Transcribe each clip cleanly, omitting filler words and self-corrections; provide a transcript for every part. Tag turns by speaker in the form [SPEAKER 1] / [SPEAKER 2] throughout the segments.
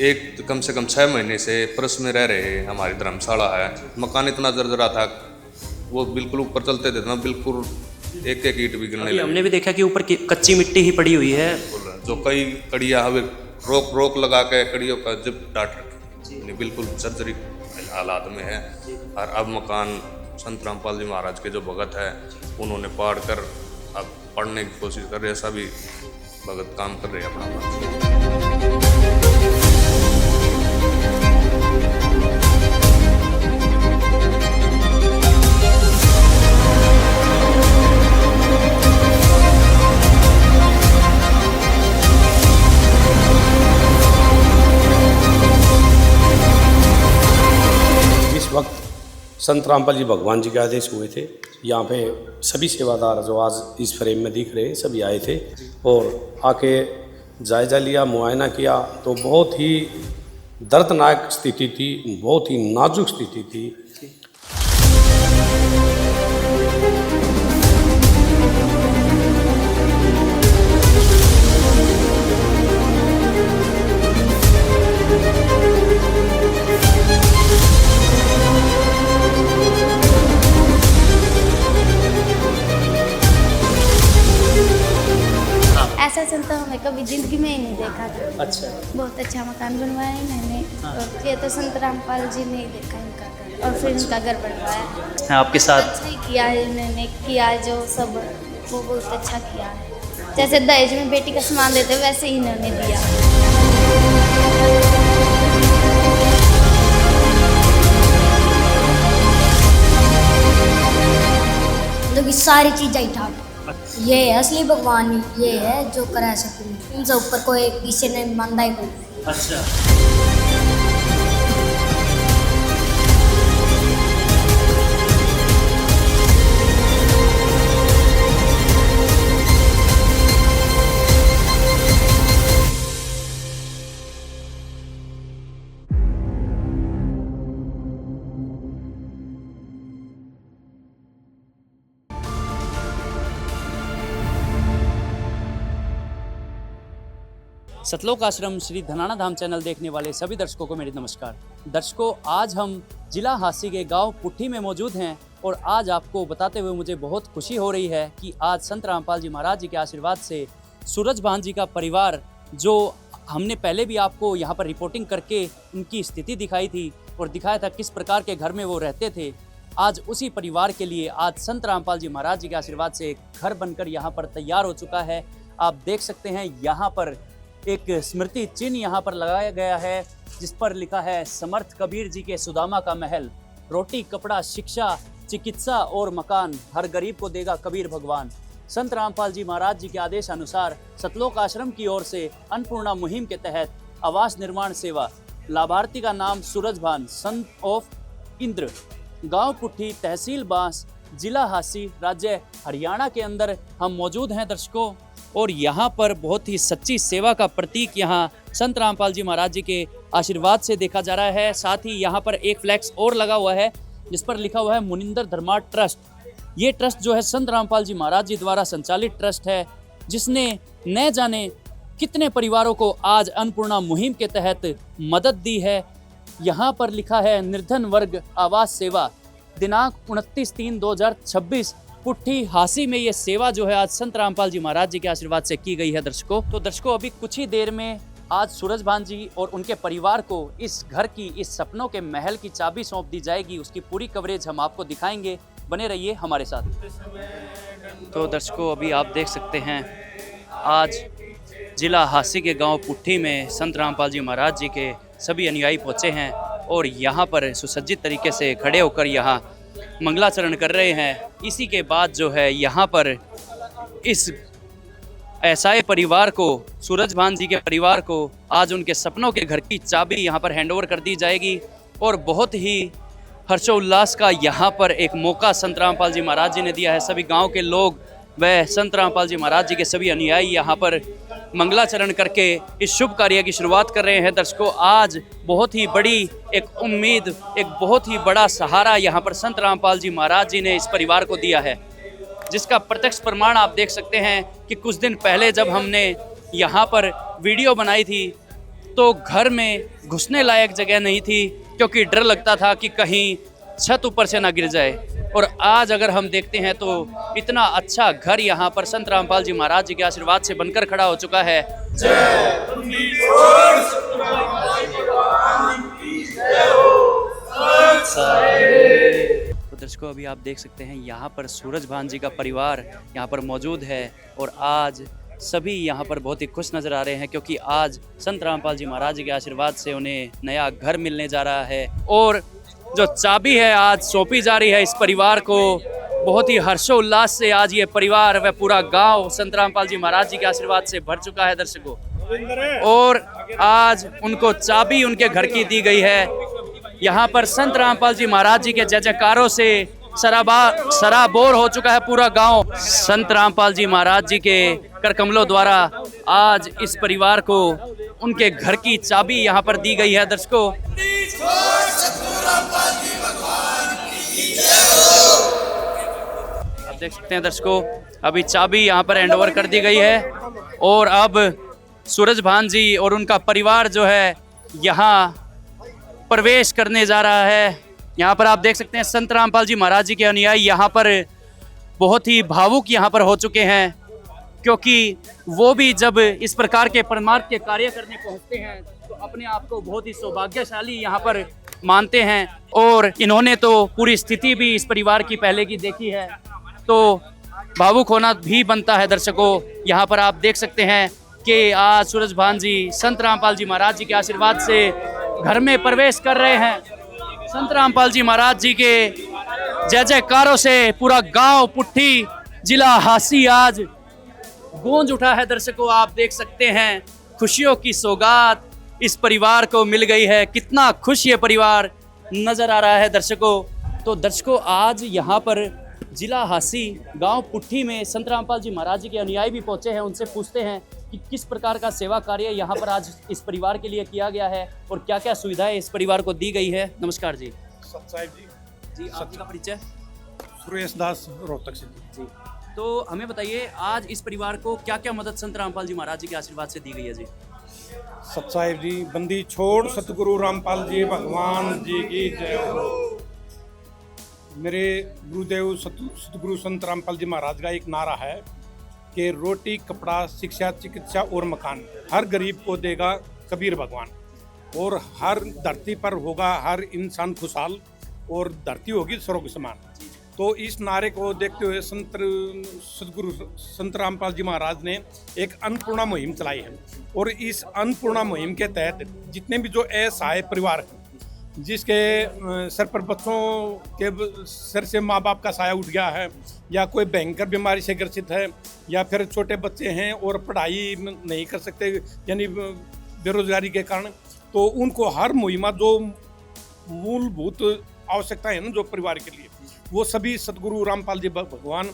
[SPEAKER 1] एक कम से कम 6 महीने से परस में रह रहे हैं। हमारी धर्मशाला है, मकान इतना जर्जरा था, वो बिल्कुल ऊपर चलते थे ना, बिल्कुल एक एक ईंट भी गिरने लगी।
[SPEAKER 2] हमने भी देखा कि ऊपर कच्ची मिट्टी ही पड़ी हुई है।
[SPEAKER 1] जो कई कड़ियाँ हमें रोक लगा के कड़ियों का जब डाट रखी, बिल्कुल सर्जरी हालात में है। और अब मकान संत रामपाल जी महाराज के जो भगत है उन्होंने पाड़ कर अब पढ़ने की कोशिश कर रहे हैं। सभी भगत काम कर रहे हैं अपना।
[SPEAKER 3] इस वक्त संत रामपाल जी भगवान जी के आदेश हुए थे। यहाँ पे सभी सेवादार जो आज इस फ्रेम में दिख रहे हैं सभी आए थे और आके जायज़ा लिया, मुआयना किया। तो बहुत ही दर्दनाक स्थिति थी, बहुत ही नाजुक स्थिति थी।
[SPEAKER 4] ऐसा संत हमें कभी जिंदगी में ही नहीं देखा था।
[SPEAKER 2] अच्छा,
[SPEAKER 4] बहुत अच्छा मकान बनवाया इन्होंने। और ये तो संत रामपाल जी ने ही देखा इनका घर, और फिर इनका घर बनवाया।
[SPEAKER 2] आपके साथ
[SPEAKER 4] अच्छा ही किया है इन्होंने, किया है जो सब वो बहुत अच्छा किया है। जैसे दहेज में बेटी का सामान देते वैसे ही इन्होंने दिया।
[SPEAKER 5] मतलब सारी चीज़ें ठाक। ये है असली भगवान, ये है जो करा सके। इनसे ऊपर कोई किसी ने मानदा ही कोई।
[SPEAKER 2] अच्छा, सतलोक आश्रम श्री धनाना धाम चैनल देखने वाले सभी दर्शकों को मेरी नमस्कार। दर्शकों, आज हम जिला हासी के गांव पुट्ठी में मौजूद हैं और आज आपको बताते हुए मुझे बहुत खुशी हो रही है कि आज संत रामपाल जी महाराज जी के आशीर्वाद से सूरज भान जी का परिवार, जो हमने पहले भी आपको यहाँ पर रिपोर्टिंग करके उनकी स्थिति दिखाई थी और दिखाया था किस प्रकार के घर में वो रहते थे, आज उसी परिवार के लिए आज संत रामपाल जी महाराज जी के आशीर्वाद से एक घर बनकर यहाँ पर तैयार हो चुका है। आप देख सकते हैं यहाँ पर एक स्मृति चिन्ह यहाँ पर लगाया गया है जिस पर लिखा है समर्थ कबीर जी के सुदामा का महल, रोटी कपड़ा शिक्षा चिकित्सा और मकान हर गरीब को देगा कबीर भगवान। संत रामपाल जी महाराज जी के आदेश अनुसार सतलोक आश्रम की ओर से अन्नपूर्णा मुहिम के तहत आवास निर्माण सेवा, लाभार्थी का नाम सूरज भान, सन ऑफ इंद्र, गांव पुट्ठी, तहसील बांस, जिला हासी, राज्य हरियाणा के अंदर हम मौजूद हैं दर्शकों। और यहाँ पर बहुत ही सच्ची सेवा का प्रतीक यहाँ संत रामपाल जी महाराज जी के आशीर्वाद से देखा जा रहा है। साथ ही यहाँ पर एक फ्लैक्स और लगा हुआ है जिस पर लिखा हुआ है मुनिंदर धर्मा ट्रस्ट। ये ट्रस्ट जो है संत रामपाल जी महाराज जी द्वारा संचालित ट्रस्ट है, जिसने न जाने कितने परिवारों को आज अन्नपूर्णा मुहिम के तहत मदद दी है। यहाँ पर लिखा है निर्धन वर्ग आवास सेवा, दिनांक 29/3/2026 पुट्ठी हासी में ये सेवा जो है आज संत रामपाल जी महाराज जी के आशीर्वाद से की गई है दर्शकों। तो दर्शकों, अभी कुछ ही देर में आज सूरज भान जी और उनके परिवार को इस घर की, इस सपनों के महल की चाबी सौंप दी जाएगी। उसकी पूरी कवरेज हम आपको दिखाएंगे, बने रहिए हमारे साथ। तो दर्शकों, अभी आप देख सकते हैं आज जिला हासी के गांव पुट्ठी में संत रामपाल जी महाराज जी के सभी अनुयायी पहुंचे हैं और यहाँ पर सुसज्जित तरीके से खड़े होकर यहाँ मंगलाचरण कर रहे हैं। इसी के बाद जो है यहाँ पर इस ऐसाए परिवार को, सूरज भान जी के परिवार को आज उनके सपनों के घर की चाबी यहाँ पर हैंडओवर कर दी जाएगी। और बहुत ही हर्षोल्लास का यहाँ पर एक मौका संत रामपाल जी महाराज जी ने दिया है। सभी गांव के लोग व संत रामपाल जी महाराज जी के सभी अनुयायी यहाँ पर मंगलाचरण करके इस शुभ कार्य की शुरुआत कर रहे हैं। दर्शकों, आज बहुत ही बड़ी एक उम्मीद, एक बहुत ही बड़ा सहारा यहाँ पर संत रामपाल जी महाराज जी ने इस परिवार को दिया है, जिसका प्रत्यक्ष प्रमाण आप देख सकते हैं कि कुछ दिन पहले जब हमने यहाँ पर वीडियो बनाई थी तो घर में घुसने लायक जगह नहीं थी, क्योंकि डर लगता था कि कहीं छत ऊपर से ना गिर जाए। और आज अगर हम देखते हैं तो इतना अच्छा घर यहाँ पर संत रामपाल जी महाराज जी के आशीर्वाद से बनकर खड़ा हो चुका है। तो दर्शकों, अभी आप देख सकते हैं यहाँ पर सूरज भान जी का परिवार यहाँ पर मौजूद है और आज सभी यहाँ पर बहुत ही खुश नज़र आ रहे हैं, क्योंकि आज संत रामपाल जी महाराज जी के आशीर्वाद से उन्हें नया घर मिलने जा रहा है और जो चाबी है आज सौंपी जा रही है इस परिवार को। बहुत ही हर्षोल्लास से आज ये परिवार व पूरा गांव संत रामपाल जी महाराज जी के आशीर्वाद से भर चुका है दर्शकों, और आज उनको चाबी उनके घर की दी गई है। यहाँ पर संत रामपाल जी महाराज जी के जय जयकारों से सराबोर हो चुका है पूरा गांव। संत रामपाल जी महाराज जी के कर कमलों द्वारा आज इस परिवार को उनके घर की चाबी यहाँ पर दी गई है दर्शकों। आप देख सकते हैं दर्शकों, अभी चाबी यहाँ पर हैंडओवर कर दी गई है और अब सूरज भान जी और उनका परिवार जो है यहाँ प्रवेश करने जा रहा है। यहाँ पर आप देख सकते हैं संत रामपाल जी महाराज जी के अनुयायी यहाँ पर बहुत ही भावुक यहाँ पर हो चुके हैं, क्योंकि वो भी जब इस प्रकार के परमार्थ के कार्य करने पहुँचते हैं तो अपने आप को बहुत ही सौभाग्यशाली यहाँ पर मानते हैं। और इन्होंने तो पूरी स्थिति भी इस परिवार की पहले की देखी है, तो भावुक होना भी बनता है दर्शकों। यहाँ पर आप देख सकते हैं कि आज सूरज भान जी संत रामपाल जी महाराज जी के आशीर्वाद से घर में प्रवेश कर रहे हैं। संत रामपाल जी महाराज जी के जय जयकारों से पूरा गांव पुट्ठी जिला हासी आज गूंज उठा है दर्शकों। आप देख सकते हैं खुशियों की सौगात इस परिवार को मिल गई है। कितना खुश ये परिवार नजर आ रहा है दर्शकों। तो दर्शकों, आज यहाँ पर जिला हासी गांव पुट्ठी में संत रामपाल जी महाराज जी के अनुयायी भी पहुंचे हैं। उनसे पूछते हैं कि किस प्रकार का सेवा कार्य यहाँ पर आज इस परिवार के लिए किया गया है और क्या क्या सुविधाएं इस परिवार को दी गई है। नमस्कार जी।
[SPEAKER 6] सतसाहिब
[SPEAKER 2] जी, आपका परिचय?
[SPEAKER 6] सुरेश दास रोहतक से
[SPEAKER 2] जी, तो हमें बताइए आज इस परिवार को क्या क्या मदद संत रामपाल जी महाराज जी के आशीर्वाद से दी गई है जी।
[SPEAKER 6] सतसाहिब जी, बंदी छोड़ सतगुरु रामपाल जी भगवान जी की जय हो। मेरे गुरुदेव सतगुरु संत रामपाल जी महाराज का एक नारा है कि रोटी कपड़ा शिक्षा चिकित्सा और मकान हर गरीब को देगा कबीर भगवान, और हर धरती पर होगा हर इंसान खुशहाल और धरती होगी स्वर्ग समान। तो इस नारे को देखते हुए सतगुरु संत रामपाल जी महाराज ने एक अन्नपूर्णा मुहिम चलाई है, और इस अन्नपूर्णा मुहिम के तहत जितने भी जो असहाय परिवार हैं, जिसके सर पर बच्चों के सर से माँ बाप का साया उठ गया है, या कोई भयंकर बीमारी से ग्रसित है, या फिर छोटे बच्चे हैं और पढ़ाई नहीं कर सकते यानी बेरोजगारी के कारण, तो उनको हर मुहिमा जो मूलभूत आवश्यकता है ना जो परिवार के लिए, वो सभी सतगुरु रामपाल जी भगवान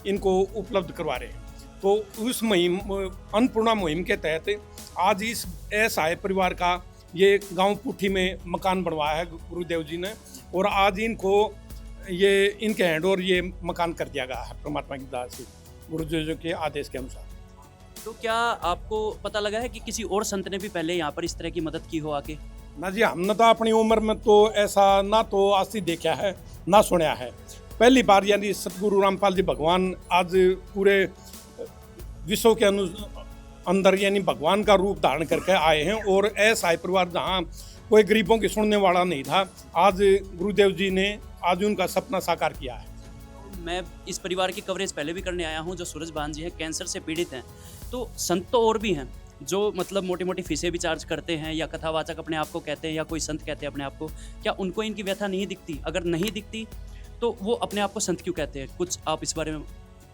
[SPEAKER 6] इनको उपलब्ध करवा रहे हैं। तो उस मुहिम अन्नपूर्णा मुहिम के तहत आज इस असहाय परिवार का ये गांव पुट्ठी में मकान बनवाया है गुरुदेव जी ने, और आज इनको ये इनके हैंड और ये मकान कर दिया गया है परमात्मा की दास से गुरुदेव के आदेश के अनुसार।
[SPEAKER 2] तो क्या आपको पता लगा है कि किसी और संत ने भी पहले यहाँ पर इस तरह की मदद की हो आके?
[SPEAKER 6] ना जी, हमने तो अपनी उम्र में तो ऐसा ना तो आज से देखा है ना सुना है। पहली बार यानी सतगुरु रामपाल जी भगवान आज पूरे विश्व के अंदर यानी भगवान का रूप धारण करके आए हैं, और असहाय परिवार जहाँ कोई गरीबों की सुनने वाला नहीं था, आज गुरुदेव जी ने आज उनका सपना साकार किया है।
[SPEAKER 2] मैं इस परिवार की कवरेज पहले भी करने आया हूँ। जो सूरज भान जी हैं कैंसर से पीड़ित हैं, तो संत तो और भी हैं जो मतलब मोटी मोटी फीसें भी चार्ज करते हैं, या कथावाचक अपने आप को कहते हैं, या कोई संत कहते हैं अपने आप को। क्या उनको इनकी व्यथा नहीं दिखती? अगर नहीं दिखती तो वो अपने आप को संत क्यों कहते हैं? कुछ आप इस बारे में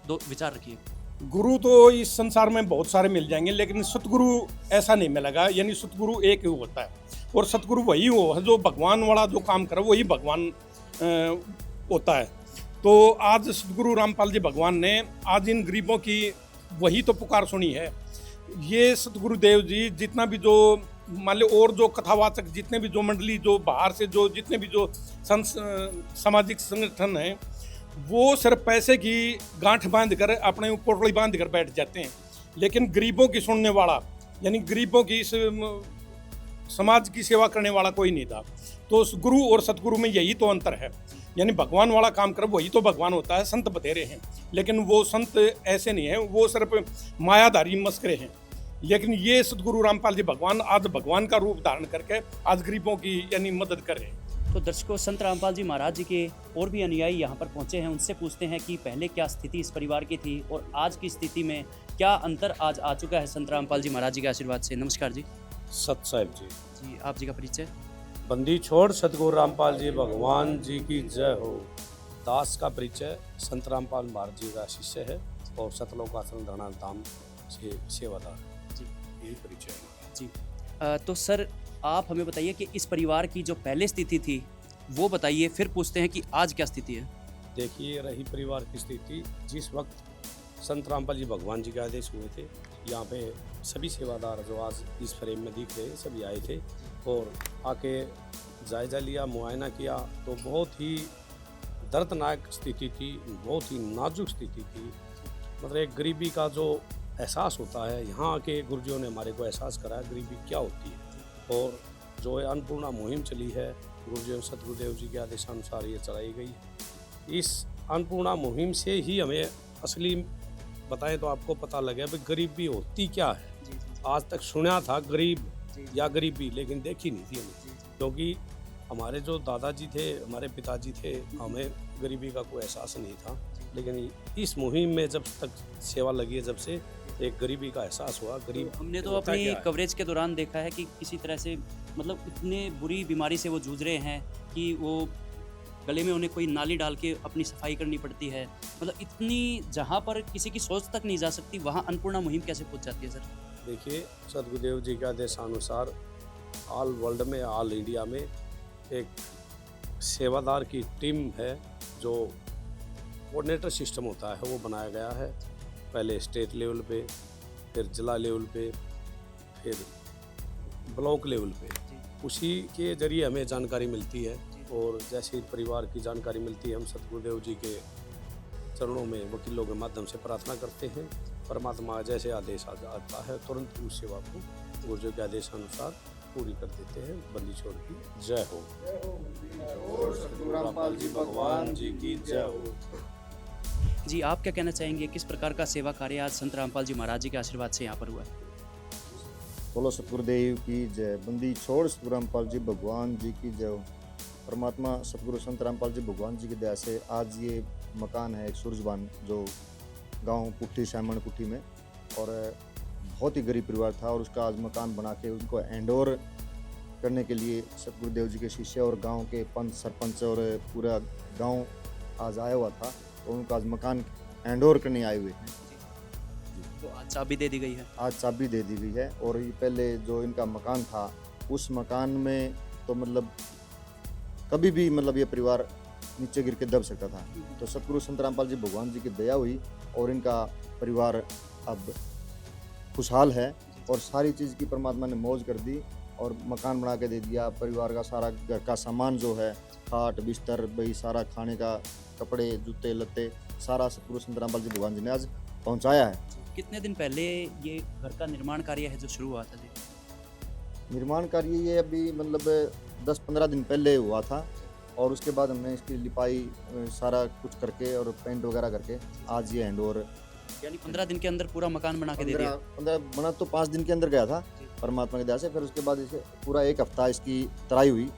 [SPEAKER 2] दो विचार रखिए।
[SPEAKER 6] गुरु तो इस संसार में बहुत सारे मिल जाएंगे, लेकिन सतगुरु ऐसा नहीं मिलेगा। यानी सतगुरु एक ही होता है, और सतगुरु वही हो जो भगवान वाला जो काम करे वही भगवान होता है। तो आज सतगुरु रामपाल जी भगवान ने आज इन गरीबों की वही तो पुकार सुनी है। ये सतगुरुदेव जी जितना भी जो मान लो और जो कथावाचक जितने भी जो मंडली जो बाहर से जो जितने भी जो सामाजिक संगठन हैं, वो सिर्फ पैसे की गांठ बांध कर अपने पोटली बांध कर बैठ जाते हैं, लेकिन गरीबों की सुनने वाला यानी गरीबों की इस समाज की सेवा करने वाला कोई नहीं था। तो उस गुरु और सतगुरु में यही तो अंतर है। यानी भगवान वाला काम कर वही तो भगवान होता है। संत बतेरे हैं, लेकिन वो संत ऐसे नहीं है, वो सिर्फ मायाधारी मस्करे हैं। लेकिन ये सतगुरु रामपाल जी भगवान आज भगवान का रूप धारण करके आज गरीबों की यानी मदद कर रहे हैं।
[SPEAKER 2] तो दर्शकों, संत रामपाल जी महाराज जी के और भी अनुयायी यहाँ पर पहुँचे हैं, उनसे पूछते हैं कि पहले क्या स्थिति इस परिवार की थी और आज की स्थिति में क्या अंतर आज आ चुका है संत रामपाल जी महाराज जी के आशीर्वाद से। नमस्कार जी।
[SPEAKER 3] सत साहिब जी।
[SPEAKER 2] जी, आप जी का परिचय।
[SPEAKER 3] बंदी छोड़ सतगुरु रामपाल जी भगवान जी की जय हो। दास का परिचय संत रामपाल महाराज जी का शिष्य है और सतलोक आश्रम धनाना धाम से सेवादार
[SPEAKER 2] जी,
[SPEAKER 3] यही परिचय है
[SPEAKER 2] जी। तो सर, आप हमें बताइए कि इस परिवार की जो पहले स्थिति थी वो बताइए, फिर पूछते हैं कि आज क्या स्थिति है।
[SPEAKER 3] देखिए, रही परिवार की स्थिति, जिस वक्त संत रामपाल जी भगवान जी के आदेश हुए थे, यहाँ पे सभी सेवादार जो आज इस फ्रेम में दिख रहे सभी आए थे और आके जायज़ा लिया, मुआयना किया। तो बहुत ही दर्दनाक स्थिति थी, बहुत ही नाजुक स्थिति थी। मतलब एक गरीबी का जो एहसास होता है, यहाँ आके गुरुजियों ने हमारे को एहसास कराया गरीबी क्या होती है। और जो अन्नपूर्णा मुहिम चली है, गुरुदेव सतगुरुदेव जी के आदेशानुसार ये चलाई गई है। इस अन्नपूर्णा मुहिम से ही हमें असली बताएं तो आपको पता लगे भाई गरीबी होती क्या है। आज तक सुना था गरीब या गरीबी, लेकिन देखी नहीं थी हमें, क्योंकि हमारे जो दादाजी थे, हमारे पिताजी थे, हमें गरीबी का कोई एहसास नहीं था। लेकिन इस मुहिम में जब तक सेवा लगी है, जब से एक गरीबी का एहसास हुआ। गरीब
[SPEAKER 2] हमने तो अपनी कवरेज के दौरान देखा है कि किसी तरह से मतलब इतने बुरी बीमारी से वो जूझ रहे हैं कि वो गले में उन्हें कोई नाली डाल के अपनी सफाई करनी पड़ती है। मतलब इतनी जहाँ पर किसी की सोच तक नहीं जा सकती, वहाँ अन्नपूर्णा मुहिम कैसे पहुँच जाती है सर?
[SPEAKER 3] देखिए, सतगुरुदेव जी के आदेशानुसार ऑल वर्ल्ड में, ऑल इंडिया में एक सेवादार की टीम है जो कोऑर्डिनेटर सिस्टम होता है, वो बनाया गया है। पहले स्टेट लेवल पे, फिर जिला लेवल पे, फिर ब्लॉक लेवल पे। उसी के जरिए हमें जानकारी मिलती है और जैसे परिवार की जानकारी मिलती है, हम सतगुरुदेव जी के चरणों में वकीलों के माध्यम से प्रार्थना करते हैं। परमात्मा जैसे आदेश आता है, तुरंत उस सेवा को गुरुदेव के आदेशानुसार पूरी कर देते हैं। बंदी छोड़ की जय हो। सतगुरु रामपाल जी भगवान जी की जय हो।
[SPEAKER 2] जी, आप क्या कहना चाहेंगे, किस प्रकार का सेवा कार्य आज संत रामपाल जी महाराज जी के आशीर्वाद से यहाँ पर हुआ है?
[SPEAKER 7] बोलो सतगुरुदेव की जय। बंदी छोड़ सतगुरु रामपाल जी भगवान जी की जय हो। परमात्मा सतगुरु संत रामपाल जी भगवान जी की दया से आज ये मकान है एक सूरजबान, जो गांव पुट्ठी सैमण पुट्ठी में, और बहुत ही गरीब परिवार था और उसका आज मकान बना के उनको हैंडओवर करने के लिए सतगुरुदेव जी के शिष्य और गांव के पंच सरपंच और पूरा गांव आज आया हुआ था। तो उनको आज मकान हैंडओवर करने आए हुए हैं।
[SPEAKER 2] तो आज चाबी दे दी गई है?
[SPEAKER 7] आज चाबी दे दी गई है। और ये पहले जो इनका मकान था, उस मकान में तो मतलब कभी भी मतलब ये परिवार नीचे गिर के दब सकता था। तो सतगुरु संत रामपाल जी भगवान जी की दया हुई और इनका परिवार अब खुशहाल है और सारी चीज़ की परमात्मा ने मौज कर दी और मकान बना के दे दिया। परिवार का सारा घर का सामान जो है, खाट बिस्तर भाई सारा, खाने का कपड़े जूते लत्ते, सारा सतगुरु संत रामपाल जी भगवान जी ने आज पहुंचाया है।
[SPEAKER 2] कितने दिन पहले ये घर का निर्माण कार्य है जो शुरू हुआ था जी?
[SPEAKER 7] निर्माण कार्य ये अभी मतलब 10-15 दिन पहले हुआ था और उसके बाद हमने इसकी लिपाई सारा कुछ करके और पेंट वगैरह करके आज ये हैंडओवर,
[SPEAKER 2] यानी 15 दिन के अंदर पूरा मकान बना के दे दिया।
[SPEAKER 7] 15 बना तो 5 दिन के अंदर गया था परमात्मा की दया से। फिर उसके बाद इसे पूरा 1 हफ्ता इसकी तराई हुई।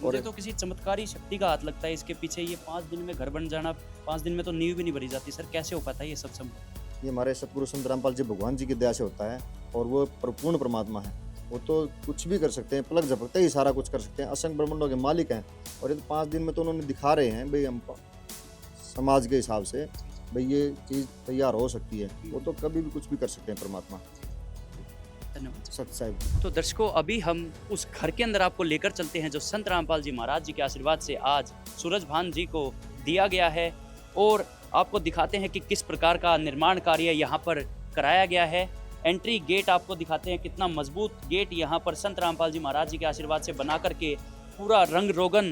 [SPEAKER 2] मुझे तो किसी चमत्कारी शक्ति का हाथ लगता है इसके पीछे। ये 5 दिन में घर बन जाना, 5 दिन में तो नींव भी नहीं भरी जाती सर, कैसे हो पाता है ये सब संभव?
[SPEAKER 7] ये हमारे सतगुरु संत रामपाल जी भगवान जी की दया से होता है और वो पूर्ण परमात्मा है। वो तो कुछ भी कर सकते हैं, पलक झपकते ही सारा कुछ कर सकते हैं। असंख्य ब्रह्मांडों के मालिक हैं और ये तो 5 दिन में तो उन्होंने दिखा रहे हैं भाई, हम समाज के हिसाब से भाई ये चीज़ तैयार हो सकती है। वो तो कभी भी कुछ भी कर सकते हैं परमात्मा।
[SPEAKER 2] धन्यवाद
[SPEAKER 7] सत साहिब।
[SPEAKER 2] तो दर्शकों, अभी हम उस घर के अंदर आपको लेकर चलते हैं जो संत रामपाल जी महाराज जी के आशीर्वाद से आज सूरजभान जी को दिया गया है और आपको दिखाते हैं कि किस प्रकार का निर्माण कार्य यहाँ पर कराया गया है। एंट्री गेट आपको दिखाते हैं, कितना मजबूत गेट यहाँ पर संत रामपाल जी महाराज जी के आशीर्वाद से बना करके पूरा रंग रोगन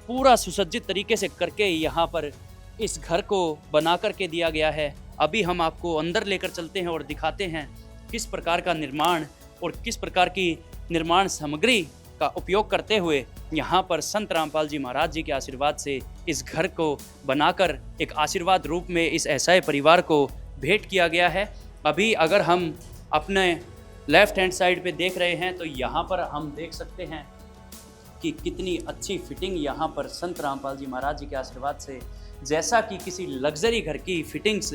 [SPEAKER 2] पूरा सुसज्जित तरीके से करके यहाँ पर इस घर को बना करके दिया गया है। अभी हम आपको अंदर लेकर चलते हैं और दिखाते हैं किस प्रकार का निर्माण और किस प्रकार की निर्माण सामग्री का उपयोग करते हुए यहाँ पर संत रामपाल जी महाराज जी के आशीर्वाद से इस घर को बनाकर एक आशीर्वाद रूप में इस ऐसा परिवार को भेंट किया गया है। अभी अगर हम अपने लेफ्ट हैंड साइड पे देख रहे हैं तो यहाँ पर हम देख सकते हैं कि कितनी अच्छी फिटिंग यहाँ पर संत रामपाल जी महाराज जी के आशीर्वाद से, जैसा कि किसी लग्जरी घर की फिटिंग्स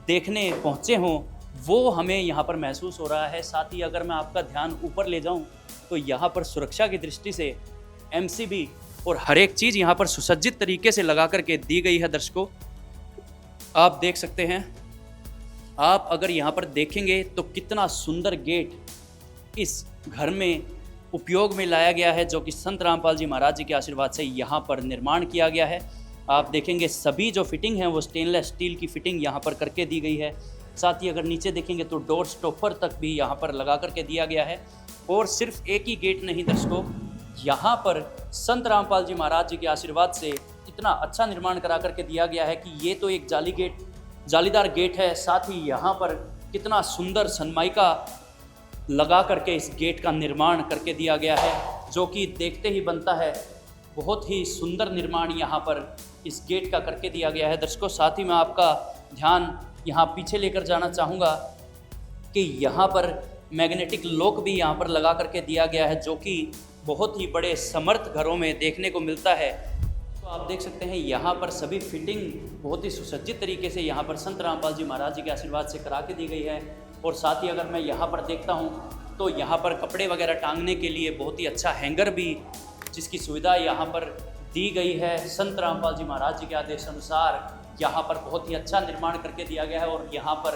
[SPEAKER 2] देखने पहुँचे हों, वो हमें यहाँ पर महसूस हो रहा है। साथ ही अगर मैं आपका ध्यान ऊपर ले जाऊँ तो यहाँ पर सुरक्षा की दृष्टि से MCB और हर एक चीज़ यहाँ पर सुसज्जित तरीके से लगा करके दी गई है। दर्शकों, आप देख सकते हैं, आप अगर यहाँ पर देखेंगे तो कितना सुंदर गेट इस घर में उपयोग में लाया गया है, जो कि संत रामपाल जी महाराज जी के आशीर्वाद से यहाँ पर निर्माण किया गया है। आप देखेंगे सभी जो फिटिंग है वो स्टेनलेस स्टील की फिटिंग यहाँ पर करके दी गई है। साथ ही अगर नीचे देखेंगे तो डोर स्टॉपर तक भी यहाँ पर लगा करके दिया गया है। और सिर्फ एक ही गेट नहीं दर्शकों, यहाँ पर संत रामपाल जी महाराज जी के आशीर्वाद से इतना अच्छा निर्माण करा करके दिया गया है कि ये तो एक जालीदार गेट है। साथ ही यहाँ पर कितना सुंदर सनमाइका लगा करके इस गेट का निर्माण करके दिया गया है, जो कि देखते ही बनता है। बहुत ही सुंदर निर्माण यहाँ पर इस गेट का करके दिया गया है। दर्शकों, साथ ही मैं आपका ध्यान यहाँ पीछे लेकर जाना चाहूँगा कि यहाँ पर मैग्नेटिक लॉक भी यहाँ पर लगा करके दिया गया है, जो कि बहुत ही बड़े समर्थ घरों में देखने को मिलता है। तो आप देख सकते हैं यहाँ पर सभी फिटिंग बहुत ही सुसज्जित तरीके से यहाँ पर संत रामपाल जी महाराज जी के आशीर्वाद से करा के दी गई है। और साथ ही अगर मैं यहाँ पर देखता हूँ तो यहाँ पर कपड़े वगैरह टांगने के लिए बहुत ही अच्छा हैंगर भी, जिसकी सुविधा यहाँ पर दी गई है। संत रामपाल जी महाराज जी के आदेश अनुसार यहाँ पर बहुत ही अच्छा निर्माण करके दिया गया है। और यहाँ पर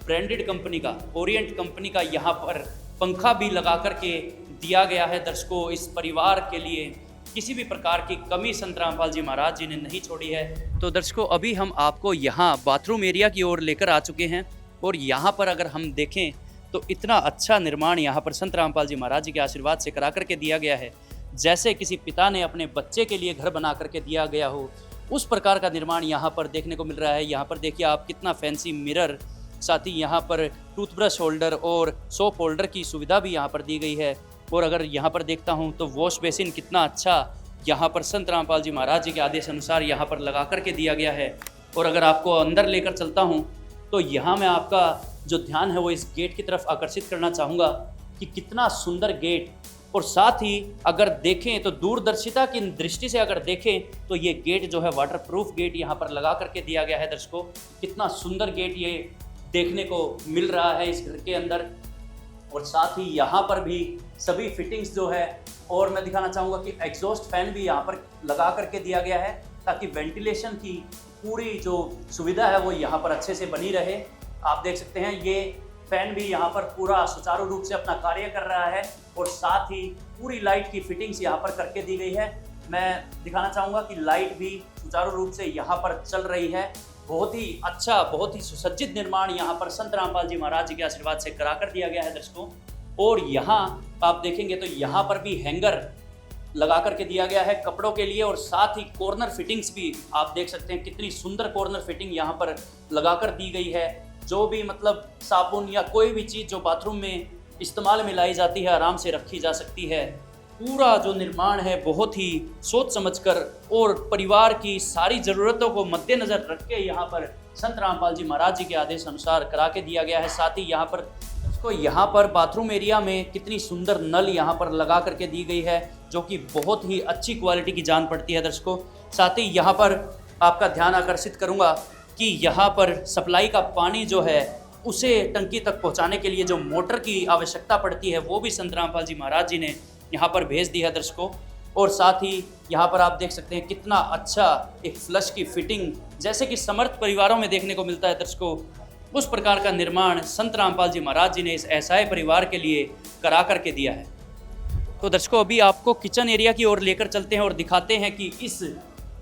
[SPEAKER 2] ब्रांडेड कंपनी का, ओरिएंट कंपनी का यहाँ पर पंखा भी लगा करके दिया गया है। दर्शकों, इस परिवार के लिए किसी भी प्रकार की कमी संत रामपाल जी महाराज जी ने नहीं छोड़ी है। तो दर्शकों, अभी हम आपको यहाँ बाथरूम एरिया की ओर लेकर आ चुके हैं। और यहाँ पर अगर हम देखें तो इतना अच्छा निर्माण यहाँ पर संत रामपाल जी महाराज जी के आशीर्वाद से करा करके दिया गया है, जैसे किसी पिता ने अपने बच्चे के लिए घर बना करके दिया गया हो, उस प्रकार का निर्माण यहाँ पर देखने को मिल रहा है। यहाँ पर देखिए आप कितना फैंसी मिरर, साथ ही यहाँ पर टूथब्रश होल्डर और सोप होल्डर की सुविधा भी यहाँ पर दी गई है। और अगर यहाँ पर देखता हूँ तो वॉश बेसिन कितना अच्छा यहाँ पर संत रामपाल जी महाराज जी के आदेश अनुसार यहाँ पर लगा करके दिया गया है। और अगर आपको अंदर लेकर चलता हूँ तो यहाँ मैं आपका जो ध्यान है वो इस गेट की तरफ आकर्षित करना चाहूँगा कि कितना सुंदर गेट। और साथ ही अगर देखें तो दूरदर्शिता की दृष्टि से अगर देखें तो ये गेट जो है वाटरप्रूफ गेट यहाँ पर लगा करके दिया गया है। दर्शकों, कितना सुंदर गेट ये देखने को मिल रहा है इस घर के अंदर। और साथ ही यहाँ पर भी सभी फिटिंग्स जो है, और मैं दिखाना चाहूँगा कि एग्जॉस्ट फैन भी यहाँ पर लगा करके दिया गया है, ताकि वेंटिलेशन की पूरी जो सुविधा है वो यहाँ पर अच्छे से बनी रहे। आप देख सकते हैं ये फैन भी यहाँ पर पूरा सुचारू रूप से अपना कार्य कर रहा है। और साथ ही पूरी लाइट की फिटिंग्स यहाँ पर करके दी गई है। मैं दिखाना चाहूँगा कि लाइट भी सुचारू रूप से यहाँ पर चल रही है। बहुत ही अच्छा, बहुत ही सुसज्जित निर्माण यहाँ पर संत रामपाल जी महाराज जी के आशीर्वाद से करा कर दिया गया है। दर्शकों, और यहाँ आप देखेंगे तो यहाँ पर भी हैंगर लगा करके दिया गया है कपड़ों के लिए। और साथ ही कॉर्नर फिटिंग्स भी आप देख सकते हैं, कितनी सुंदर कॉर्नर फिटिंग यहाँ पर लगा कर दी गई है। जो भी मतलब साबुन या कोई भी चीज़ जो बाथरूम में इस्तेमाल में लाई जाती है आराम से रखी जा सकती है। पूरा जो निर्माण है बहुत ही सोच समझकर और परिवार की सारी ज़रूरतों को मद्देनज़र रख के यहाँ पर संत रामपाल जी महाराज जी के आदेश अनुसार करा के दिया गया है। साथ ही यहाँ पर बाथरूम एरिया में कितनी सुंदर नल यहाँ पर लगा करके दी गई है, जो कि बहुत ही अच्छी क्वालिटी की जान पड़ती है। दर्शकों, साथ ही यहाँ पर आपका ध्यान आकर्षित करूँगा कि यहाँ पर सप्लाई का पानी जो है उसे टंकी तक पहुँचाने के लिए जो मोटर की आवश्यकता पड़ती है वो भी संत रामपाल जी महाराज जी ने यहाँ पर भेज दी है। दर्शकों, और साथ ही यहाँ पर आप देख सकते हैं कितना अच्छा एक फ्लश की फिटिंग, जैसे कि समर्थ परिवारों में देखने को मिलता है। दर्शकों, उस प्रकार का निर्माण संत रामपाल जी महाराज जी ने इस ऐसा परिवार के लिए करा करके दिया है। तो दर्शकों, अभी आपको किचन एरिया की ओर लेकर चलते हैं और दिखाते हैं कि इस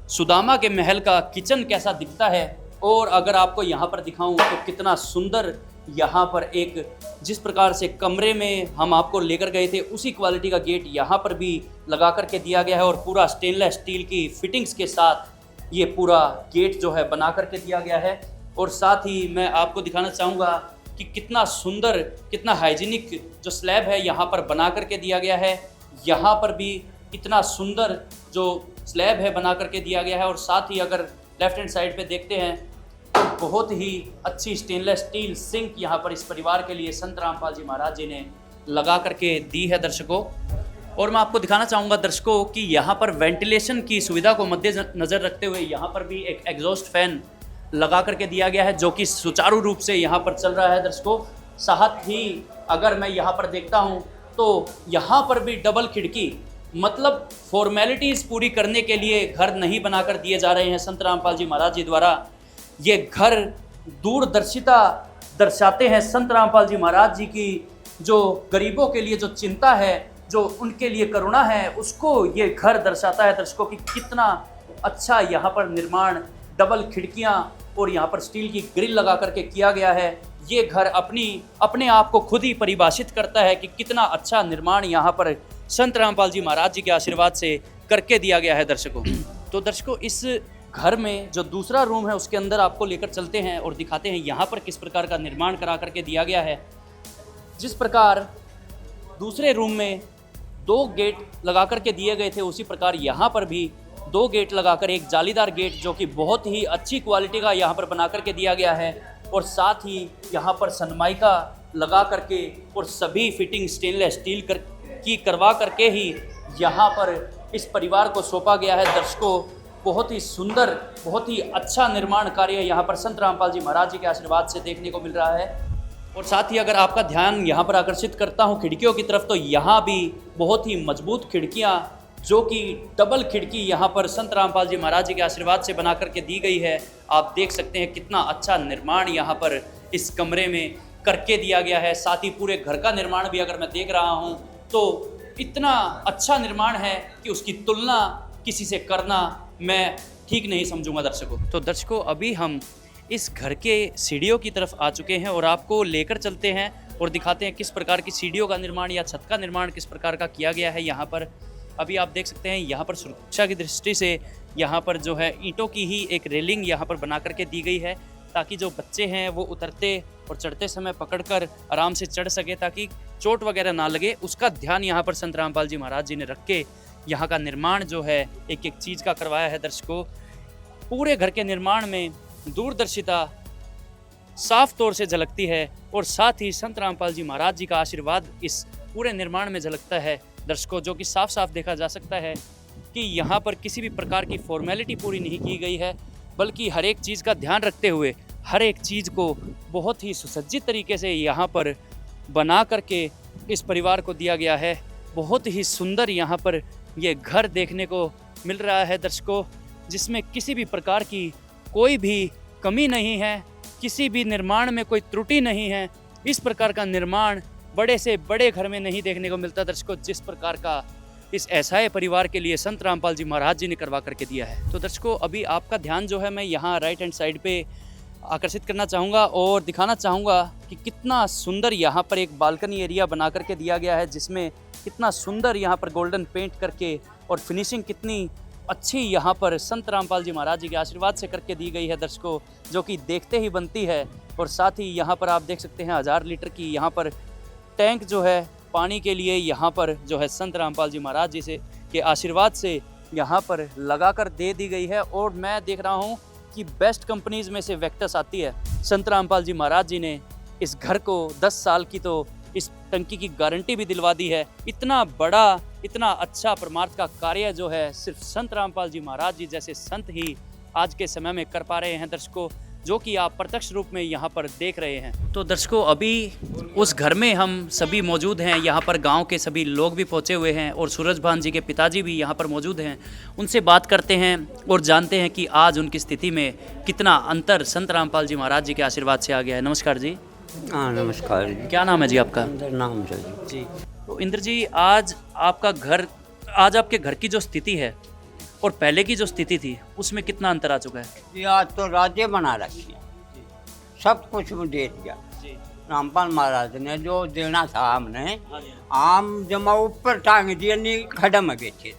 [SPEAKER 2] सुदामा के महल का किचन कैसा दिखता है। और अगर आपको यहाँ पर दिखाऊं तो कितना सुंदर यहाँ पर एक, जिस प्रकार से कमरे में हम आपको लेकर गए थे उसी क्वालिटी का गेट यहाँ पर भी लगा करके दिया गया है। और पूरा स्टेनलेस स्टील की फिटिंग्स के साथ ये पूरा गेट जो है बना करके दिया गया है। और साथ ही मैं आपको दिखाना चाहूँगा कि कितना सुंदर, कितना हाइजीनिक जो स्लैब है यहाँ पर बना करके दिया गया है। यहाँ पर भी इतना सुंदर जो स्लैब है बना करके दिया गया है। और साथ ही अगर लेफ्ट हैंड साइड पे देखते हैं तो बहुत ही अच्छी स्टेनलेस स्टील सिंक यहाँ पर इस परिवार के लिए संत रामपाल जी महाराज जी ने लगा करके दी है दर्शकों। और मैं आपको दिखाना चाहूँगा दर्शकों कि यहाँ पर वेंटिलेशन की सुविधा को मद्देनज़र रखते हुए यहाँ पर भी एक एग्जॉस्ट फैन लगा करके दिया गया है, जो कि सुचारू रूप से यहाँ पर चल रहा है दर्शकों। साथ ही अगर मैं यहाँ पर देखता हूँ तो यहाँ पर भी डबल खिड़की, मतलब फॉर्मेलिटीज़ पूरी करने के लिए घर नहीं बनाकर दिए जा रहे हैं संत रामपाल जी महाराज जी द्वारा। ये घर दूरदर्शिता दर्शाते हैं संत रामपाल जी महाराज जी की, जो गरीबों के लिए जो चिंता है, जो उनके लिए करुणा है, उसको ये घर दर्शाता है दर्शकों कि कितना अच्छा यहाँ पर निर्माण, डबल खिड़कियाँ और यहाँ पर स्टील की ग्रिल लगा करके किया गया है। ये घर अपने आप को खुद ही परिभाषित करता है कि कितना अच्छा निर्माण यहाँ पर संत रामपाल जी महाराज जी के आशीर्वाद से करके दिया गया है दर्शकों। तो दर्शकों, इस घर में जो दूसरा रूम है उसके अंदर आपको लेकर चलते हैं और दिखाते हैं यहाँ पर किस प्रकार का निर्माण करा करके दिया गया है। जिस प्रकार दूसरे रूम में 2 गेट लगा करके दिए गए थे, उसी प्रकार यहाँ पर भी 2 गेट लगाकर एक जालीदार गेट जो कि बहुत ही अच्छी क्वालिटी का यहाँ पर बना करके दिया गया है। और साथ ही यहाँ पर सनमाइका लगा करके और सभी फिटिंग स्टेनलेस स्टील की करवा करके ही यहाँ पर इस परिवार को सौंपा गया है दर्शकों। बहुत ही सुंदर, बहुत ही अच्छा निर्माण कार्य यहाँ पर संत रामपाल जी महाराज जी के आशीर्वाद से देखने को मिल रहा है। और साथ ही अगर आपका ध्यान यहाँ पर आकर्षित करता हूँ खिड़कियों की तरफ, तो यहाँ भी बहुत ही मजबूत खिड़कियाँ, जो कि डबल खिड़की यहाँ पर संत रामपाल जी महाराज जी के आशीर्वाद से बना करके दी गई है। आप देख सकते हैं कितना अच्छा निर्माण यहाँ पर इस कमरे में करके दिया गया है। साथ ही पूरे घर का निर्माण भी अगर मैं देख रहा हूँ तो इतना अच्छा निर्माण है कि उसकी तुलना किसी से करना मैं ठीक नहीं समझूंगा दर्शकों। तो दर्शकों, अभी हम इस घर के सीढ़ियों की तरफ आ चुके हैं और आपको लेकर चलते हैं और दिखाते हैं किस प्रकार की सीढ़ियों का निर्माण या छत का निर्माण किस प्रकार का किया गया है। यहाँ पर अभी आप देख सकते हैं, यहाँ पर सुरक्षा की दृष्टि से यहाँ पर जो है ईंटों की ही एक रेलिंग यहाँ पर बना करके दी गई है, ताकि जो बच्चे हैं वो उतरते और चढ़ते समय पकड़कर आराम से चढ़ सके, ताकि चोट वगैरह ना लगे। उसका ध्यान यहाँ पर संत रामपाल जी महाराज जी ने रख के यहाँ का निर्माण जो है एक एक चीज़ का करवाया है दर्शकों। पूरे घर के निर्माण में दूरदर्शिता साफ तौर से झलकती है और साथ ही संत रामपाल जी महाराज जी का आशीर्वाद इस पूरे निर्माण में झलकता है दर्शकों, जो कि साफ साफ देखा जा सकता है कि यहाँ पर किसी भी प्रकार की फॉर्मेलिटी पूरी नहीं की गई है, बल्कि हर एक चीज़ का ध्यान रखते हुए हर एक चीज़ को बहुत ही सुसज्जित तरीके से यहाँ पर बना करके इस परिवार को दिया गया है। बहुत ही सुंदर यहाँ पर ये घर देखने को मिल रहा है दर्शकों, जिसमें किसी भी प्रकार की कोई भी कमी नहीं है, किसी भी निर्माण में कोई त्रुटि नहीं है। इस प्रकार का निर्माण बड़े से बड़े घर में नहीं देखने को मिलता दर्शकों, जिस प्रकार का इस ऐसा परिवार के लिए संत रामपाल जी महाराज जी ने करवा करके दिया है। तो दर्शकों, अभी आपका ध्यान जो है मैं यहाँ राइट हैंड साइड पे आकर्षित करना चाहूँगा और दिखाना चाहूँगा कि कितना सुंदर यहाँ पर एक बालकनी एरिया बना करके दिया गया है, जिसमें कितना सुंदर यहाँ पर गोल्डन पेंट करके और फिनिशिंग कितनी अच्छी यहाँ पर संत रामपाल जी महाराज जी के आशीर्वाद से करके दी गई है दर्शकों, जो कि देखते ही बनती है। और साथ ही यहाँ पर आप देख सकते हैं 1000 लीटर की यहाँ पर टैंक जो है पानी के लिए यहाँ पर जो है संत रामपाल जी महाराज जी से के आशीर्वाद से यहाँ पर लगा कर दे दी गई है। और मैं देख रहा हूँ कि बेस्ट कंपनीज़ में से वेक्टस आती है। संत रामपाल जी महाराज जी ने इस घर को 10 साल की तो इस टंकी की गारंटी भी दिलवा दी है। इतना बड़ा, इतना अच्छा परमार्थ का कार्य जो है सिर्फ संत रामपाल जी महाराज जी जैसे संत ही आज के समय में कर पा रहे हैं दर्शकों, जो कि आप प्रत्यक्ष रूप में यहाँ पर देख रहे हैं। तो दर्शकों, अभी उस घर में हम सभी मौजूद हैं। यहाँ पर गांव के सभी लोग भी पहुँचे हुए हैं और सूरज भान जी के पिताजी भी यहाँ पर मौजूद हैं। उनसे बात करते हैं और जानते हैं कि आज उनकी स्थिति में कितना अंतर संत रामपाल जी महाराज जी के आशीर्वाद से आ गया है। नमस्कार जी।
[SPEAKER 8] हाँ नमस्कार जी।
[SPEAKER 2] क्या नाम है जी आपका?
[SPEAKER 8] नाम
[SPEAKER 2] जी। तो इंद्र जी, आज आपके घर की जो स्थिति है और पहले की जो स्थिति थी उसमें कितना अंतर आ चुका है?
[SPEAKER 8] ये आज तो राज्य बना रखी है, सब कुछ दे दिया रामपाल महाराज ने। जो देना था हमने आम जमा ऊपर टांग दिया, नहीं खड्डा में बेचे।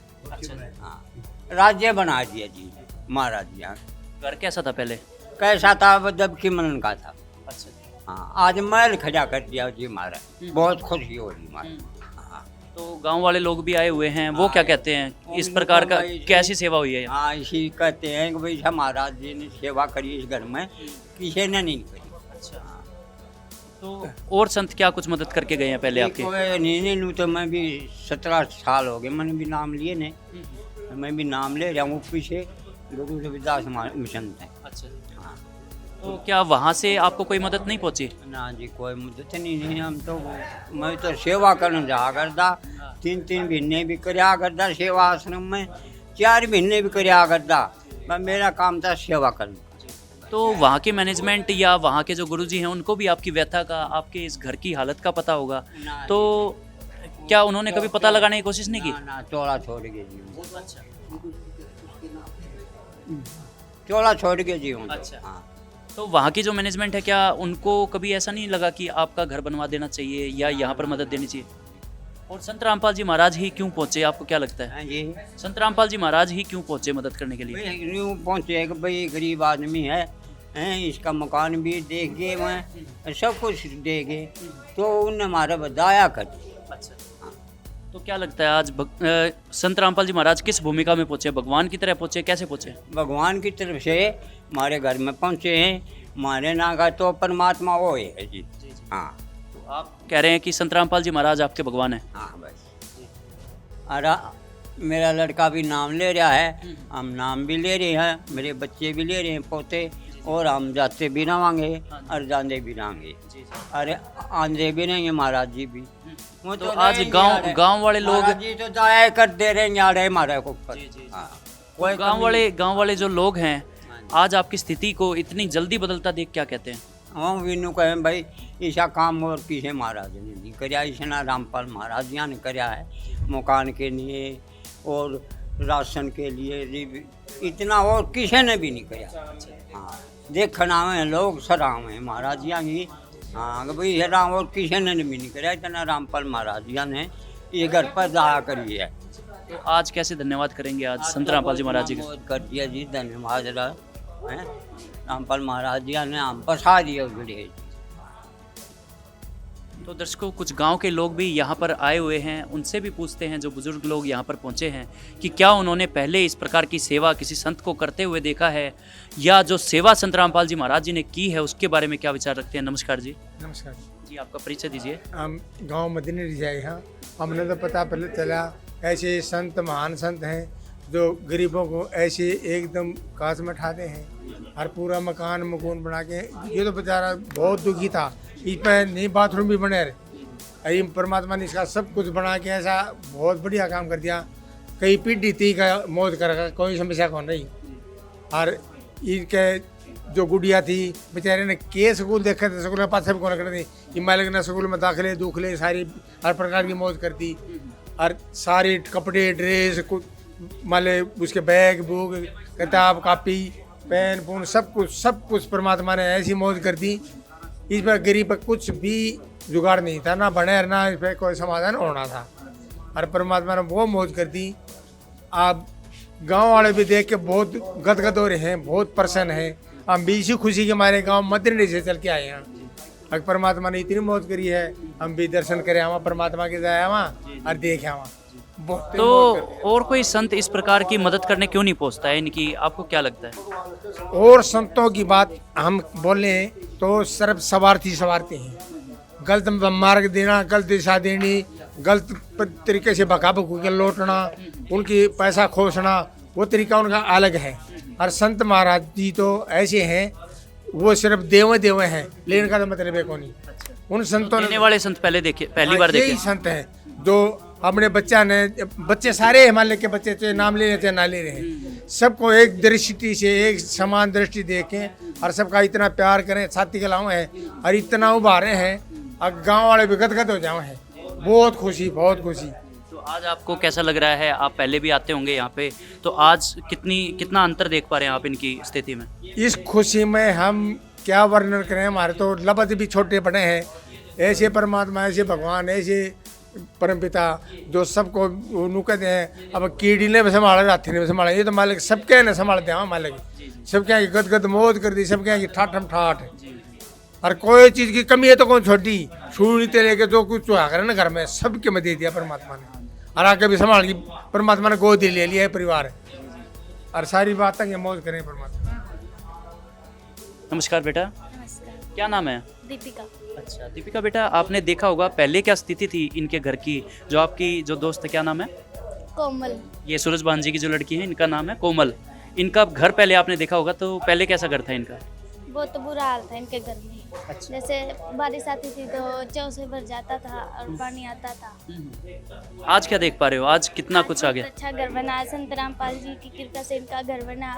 [SPEAKER 8] हाँ, राज्य बना दिया जी महाराज जी।
[SPEAKER 2] घर कैसा था पहले?
[SPEAKER 8] कैसा था? दबकी मनन का था।
[SPEAKER 2] अच्छा।
[SPEAKER 8] हाँ आज महल खड़ा कर दिया जी हमारा, बहुत खुशी हो रही हमारी। हाँ
[SPEAKER 2] तो गांव वाले लोग भी आए हुए हैं, वो क्या कहते हैं इस प्रकार का, कैसी सेवा हुई है यहाँ?
[SPEAKER 8] हाँ इसी कहते हैं कि भाई महाराज जी ने सेवा करी इस घर में, किसी ने नहीं करी।
[SPEAKER 2] अच्छा, तो और संत क्या कुछ मदद करके गए हैं पहले आपके?
[SPEAKER 8] नहीं लूँ तो मैं भी 17 साल हो गए, मैंने भी नाम लिए ने, मैं भी नाम ले रहा हूँ पीछे गुरु रविदास मिशन है।
[SPEAKER 2] अच्छा, तो क्या वहाँ से आपको कोई मदद नहीं पहुँची?
[SPEAKER 8] ना जी कोई मदद नहीं, हम तो मैं तो सेवा करने जा करता, 3 महीने भी करया करता सेवा आश्रम में, 4 महीने भी करया करता, मैं मेरा काम था सेवा करना।
[SPEAKER 2] तो वहाँ के मैनेजमेंट या वहाँ के जो गुरुजी हैं उनको भी आपकी व्यथा का, आपके इस घर की हालत का पता होगा, तो क्या उन्होंने कभी पता लगाने की कोशिश नहीं की?
[SPEAKER 8] ना चोला छोड़ के जी, चोला छोड़ के जी।
[SPEAKER 2] अच्छा।
[SPEAKER 8] हाँ
[SPEAKER 2] तो वहाँ की जो मैनेजमेंट है, क्या उनको कभी ऐसा नहीं लगा कि आपका घर बनवा देना चाहिए या यहाँ पर मदद देनी चाहिए? और संत रामपाल जी महाराज ही क्यों पहुँचे, आपको क्या लगता है?
[SPEAKER 8] हाँ जी,
[SPEAKER 2] संत रामपाल जी महाराज ही क्यों पहुँचे मदद करने के लिए?
[SPEAKER 8] भाई यूँ पहुँचे कि भाई गरीब आदमी है, हैं इसका मकान भी देख गए, मैं सब कुछ दे गए, तो उनने हमारा बदाया कर दिया।
[SPEAKER 2] अच्छा, तो क्या लगता है आज संत रामपाल जी महाराज किस भूमिका में पहुँचे? भगवान की तरह पहुँचे, कैसे पहुँचे?
[SPEAKER 8] भगवान की तरफ से हमारे घर में पहुँचे हैं, हमारे ना का तो परमात्मा वो है जी। हाँ
[SPEAKER 2] तो आप कह रहे हैं कि संत रामपाल जी महाराज आपके भगवान हैं?
[SPEAKER 8] हाँ बस। अरे मेरा लड़का भी नाम ले रहा है, हम नाम भी ले रहे हैं, मेरे बच्चे भी ले रहे हैं पोते, और हम जाते भी रहेंगे और जाते भी रहेंगे, अरे आंधे भी रहेंगे महाराज जी भी। वो
[SPEAKER 2] तो आज गांव वाले लोग,
[SPEAKER 8] महाराज जी तो दया कर दे रहे हैं यार हमारे ऊपर। हाँ, कोई
[SPEAKER 2] गांव वाले जो लोग हैं आज आपकी स्थिति को इतनी जल्दी बदलता देख क्या कहते हैं?
[SPEAKER 8] हम विनु कहें भाई ऐसा काम और किसी महाराज ने नहीं कराया, ऐसा रामपाल महाराज जी ने कराया है, मकान के लिए और राशन के लिए, इतना और किसी ने भी नहीं कराया। हाँ देखना में लोग सराम है महाराज जी की। हाँ भाई राम और किसी ने भी नहीं कराया, इतना रामपाल महाराज जी ने ये घर पर दया करी है।
[SPEAKER 2] तो आज कैसे धन्यवाद करेंगे आज संत रामपाल जी महाराज जी का?
[SPEAKER 8] कर दिया जी, धन्यवाद है रामपाल महाराज जी ने हम बसा दिए जुड़े।
[SPEAKER 2] तो दर्शकों, कुछ गांव के लोग भी यहाँ पर आए हुए हैं, उनसे भी पूछते हैं, जो बुजुर्ग लोग यहाँ पर पहुँचे हैं, कि क्या उन्होंने पहले इस प्रकार की सेवा किसी संत को करते हुए देखा है, या जो सेवा संत रामपाल जी महाराज जी ने की है उसके बारे में क्या विचार रखते हैं। नमस्कार जी।
[SPEAKER 9] नमस्कार
[SPEAKER 2] जी, आपका परिचय दीजिए।
[SPEAKER 9] हम गांव मदीने जाए हैं, हमने तो पता पहले चला ऐसे संत महान संत हैं जो गरीबों को ऐसे एकदम काज में उठाते हैं, हर पूरा मकान मकून बना के। ये तो बेचारा बहुत दुखी था, इस पर नई बाथरूम भी बने रहे, परमात्मा ने इसका सब कुछ बना के ऐसा बहुत बढ़िया काम कर दिया। कई पीढ़ी थी का मौत कर, कोई समस्या कौन रही। और इनके जो गुड़िया थी बेचारे ने के स्कूल देखे थे, स्कूल में पास भी कौन करती, कि मालिक ने स्कूल में दाखिले दुखले सारी हर प्रकार की मौत कर दी, और सारे कपड़े ड्रेस माले उसके बैग बुक किताब कापी पेन पून सब कुछ परमात्मा ने ऐसी मौज कर दी। इस पर गरीब पर कुछ भी जुगाड़ नहीं था, ना बने ना इस पर कोई समाधान होना था, और परमात्मा ने वो मौज कर दी। आप गांव वाले भी देख के बहुत गदगद हो रहे हैं, बहुत प्रसन्न हैं। हम भी इसी खुशी के हमारे गांव मदीने से चल के आए हैं। अगर परमात्मा ने इतनी मौज करी है, हम भी दर्शन करे आवा परमात्मा के जाए आवा और देखे आवा।
[SPEAKER 2] तो और कोई संत इस प्रकार की मदद करने क्यों नहीं पहुंचता है इनकी, आपको क्या लगता है?
[SPEAKER 9] और संतों की बात हम बोले तो सिर्फ स्वार्थी हैं, गलत मार्ग देना, गलत दिशा देनी, गलत तरीके से बका बकू के लौटना, उनकी पैसा खोसना, वो तरीका उनका अलग है। और संत महाराज जी तो ऐसे हैं, वो सिर्फ देव हैं, लेने का तो मतलब है कौन। उन संतों ने
[SPEAKER 2] वाले संत पहली बार देखे,
[SPEAKER 9] यही संत हैं जो अपने बच्चे सारे हिमालय के बच्चे चाहे नाम ले रहे थे ना ले रहे हैं, सबको एक दृष्टि से एक समान दृष्टि देखें और सबका इतना प्यार करें, छाती के लाओ है और इतना उभारे हैं, और गांव वाले भी गदगद हो जाओ हैं। बहुत खुशी, बहुत खुशी।
[SPEAKER 2] तो आज आपको कैसा लग रहा है? आप पहले भी आते होंगे यहाँ पे, तो आज कितना अंतर देख पा रहे हैं आप इनकी स्थिति में?
[SPEAKER 9] इस खुशी में हम क्या वर्णन करें, हमारे तो लफ्ज़ भी छोटे बड़े हैं। ऐसे परमात्मा, ऐसे भगवान, ऐसे परमपिता जो सबको कहते हैं। अब कीड़ी ने भी संभाला, हाथी ने भी संभाला, ये तो मालिक सबके ने संभालते हैं। मालिक सबके यहाँ की गदगद मौज कर दी, सबके यहाँ की ठाठम ठाठ। और कोई चीज़ की कमी है तो कौन छोटी छूनी ते लेके जो कुछ चुहा करे ना घर में सबके में दे दिया परमात्मा ने, और आके भी संभाल की परमात्मा ने गोद ले लिया है परिवार, और सारी बातें ये मौज करें परमात्मा।
[SPEAKER 2] नमस्कार बेटा,
[SPEAKER 4] नमस्कार।
[SPEAKER 2] क्या नाम है?
[SPEAKER 4] दीपिका।
[SPEAKER 2] अच्छा दीपिका बेटा, आपने देखा होगा पहले क्या स्थिति थी इनके घर की, जो आपकी जो दोस्त है क्या नाम है?
[SPEAKER 4] कोमल।
[SPEAKER 2] ये सूरज भांजी की जो लड़की है इनका नाम है कोमल। इनका घर पहले आपने देखा होगा, तो पहले कैसा घर था इनका?
[SPEAKER 4] बहुत बुरा हाल था इनके घर में। जैसे बारिश आती थी तो चौ से भर जाता था और पानी आता था।
[SPEAKER 2] आज क्या देख पा रहे हो, आज कितना कुछ आ गया?
[SPEAKER 4] बहुत अच्छा घर बना, संत रामपाल जी की कृपा से इनका घर बना,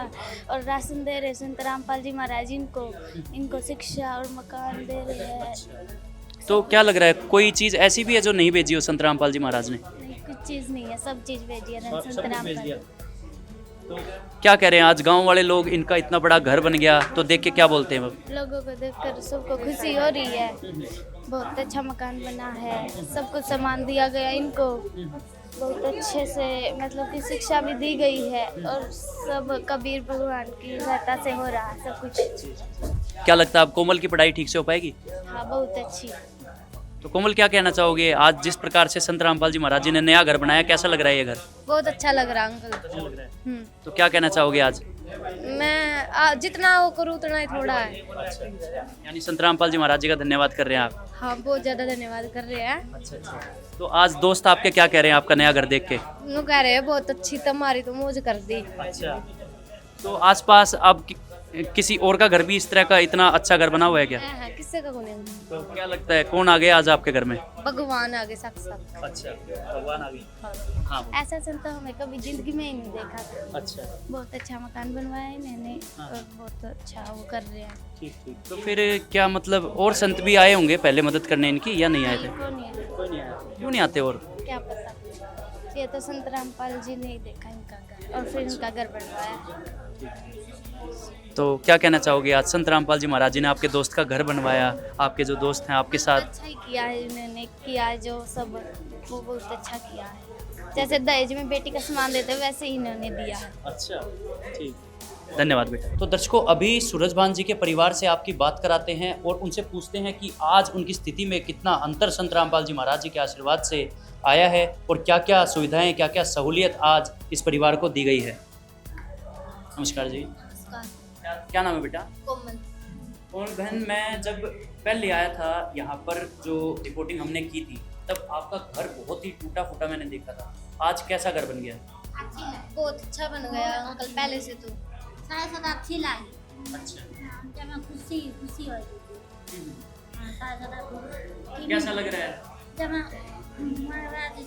[SPEAKER 4] और राशन दे रहे संत रामपाल जी महाराज इनको शिक्षा और मकान दे रहे हैं।
[SPEAKER 2] तो क्या लग रहा है, कोई चीज़ ऐसी भी है जो नहीं भेजी हो संत रामपाल जी महाराज ने?
[SPEAKER 4] नहीं, कुछ चीज़ नहीं है, सब चीज़ भेजी है संत रामपाल।
[SPEAKER 2] क्या कह रहे हैं आज गांव वाले लोग, इनका इतना बड़ा घर बन गया तो देख के क्या बोलते हैं?
[SPEAKER 4] लोगों को देखकर सबको खुशी हो रही है। बहुत अच्छा मकान बना है, सब कुछ सामान दिया गया इनको, बहुत अच्छे से मतलब कि शिक्षा भी दी गई है, और सब कबीर भगवान की सहायता से हो रहा है सब कुछ।
[SPEAKER 2] क्या लगता है अब कोमल की पढ़ाई ठीक से हो पाएगी?
[SPEAKER 4] हाँ, बहुत अच्छी।
[SPEAKER 2] तो कोमल क्या कहना चाहोगे, आज जिस प्रकार से संत रामपाल जी महाराज जी ने नया घर बनाया, कैसा लग रहा है ये घर?
[SPEAKER 4] बहुत अच्छा लग रहा अंकल।
[SPEAKER 2] तो क्या कहना चाहोगे आज?
[SPEAKER 4] मैं जितना वो करूँ उतना ही थोड़ा है।
[SPEAKER 2] यानी संत रामपाल जी महाराज जी का धन्यवाद कर रहे हैं आप?
[SPEAKER 4] हाँ, बहुत ज़्यादा धन्यवाद कर रहे हैं।
[SPEAKER 2] तो आज दोस्त आपके क्या कह रहे हैं आपका नया घर देख के?
[SPEAKER 4] वो कह रहे हैं बहुत अच्छी, तुम्हारी तो मौज कर दी।
[SPEAKER 2] अच्छा, तो आसपास अब किसी और का घर भी इस तरह का इतना अच्छा घर बना हुआ है क्या?
[SPEAKER 4] हाँ, किससे का गुने?
[SPEAKER 2] तो क्या लगता है कौन आ गया आज आपके घर में?
[SPEAKER 4] भगवान आगे साक्षात।
[SPEAKER 2] अच्छा, भगवान आ गए। हाँ,
[SPEAKER 4] ऐसा संत हमें कभी जिंदगी में ही नहीं देखा था।
[SPEAKER 2] अच्छा,
[SPEAKER 4] बहुत अच्छा मकान बनवाया है मैंने, और बहुत अच्छा वो कर रहे हैं।
[SPEAKER 2] ठीक ठीक। तो फिर क्या मतलब और संत भी आए होंगे पहले मदद करने इनकी, या नहीं आए थे?
[SPEAKER 4] कौन नहीं है?
[SPEAKER 2] कोई नहीं आया। क्यों नहीं आते? और
[SPEAKER 4] क्या पता, ये तो संत रामपाल जी ने ही देखा इनका घर, और फिर इनका घर बनवाया।
[SPEAKER 2] तो क्या कहना चाहोगे, आज संत रामपाल जी महाराज जी ने आपके दोस्त का घर बनवाया, आपके जो दोस्त हैं आपके साथ?
[SPEAKER 4] अच्छा ही किया है इन्होंने, किया है जो सब, वो बहुत अच्छा किया है। जैसे दहेज में बेटी का सामान देते वैसे ही इन्होंने दिया है।
[SPEAKER 2] अच्छा, ठीक, धन्यवाद बेटा। तो दर्शकों, अभी सूरज भान जी के परिवार से आपकी बात कराते हैं और उनसे पूछते हैं कि आज उनकी स्थिति में कितना अंतर संत रामपाल जी महाराज जी के आशीर्वाद से आया है, और क्या क्या सुविधाएं, क्या क्या सहूलियत आज इस परिवार को दी गई है। नमस्कार जी, क्या नाम है बेटा?
[SPEAKER 5] कोमल।
[SPEAKER 2] और बहन, मैं जब पहले आया था यहाँ पर, जो रिपोर्टिंग हमने की थी, तब आपका घर बहुत ही टूटा फूटा मैंने देखा था। आज कैसा घर बन गया?
[SPEAKER 5] अच्छी है,
[SPEAKER 4] बहुत अच्छा बन गया अंकल पहले से तो।
[SPEAKER 5] सारा सब अच्छी लाई।
[SPEAKER 2] अच्छा,
[SPEAKER 5] जब मैं खुशी खुशी हो
[SPEAKER 2] कैसा लग रहा है?
[SPEAKER 5] जब मैं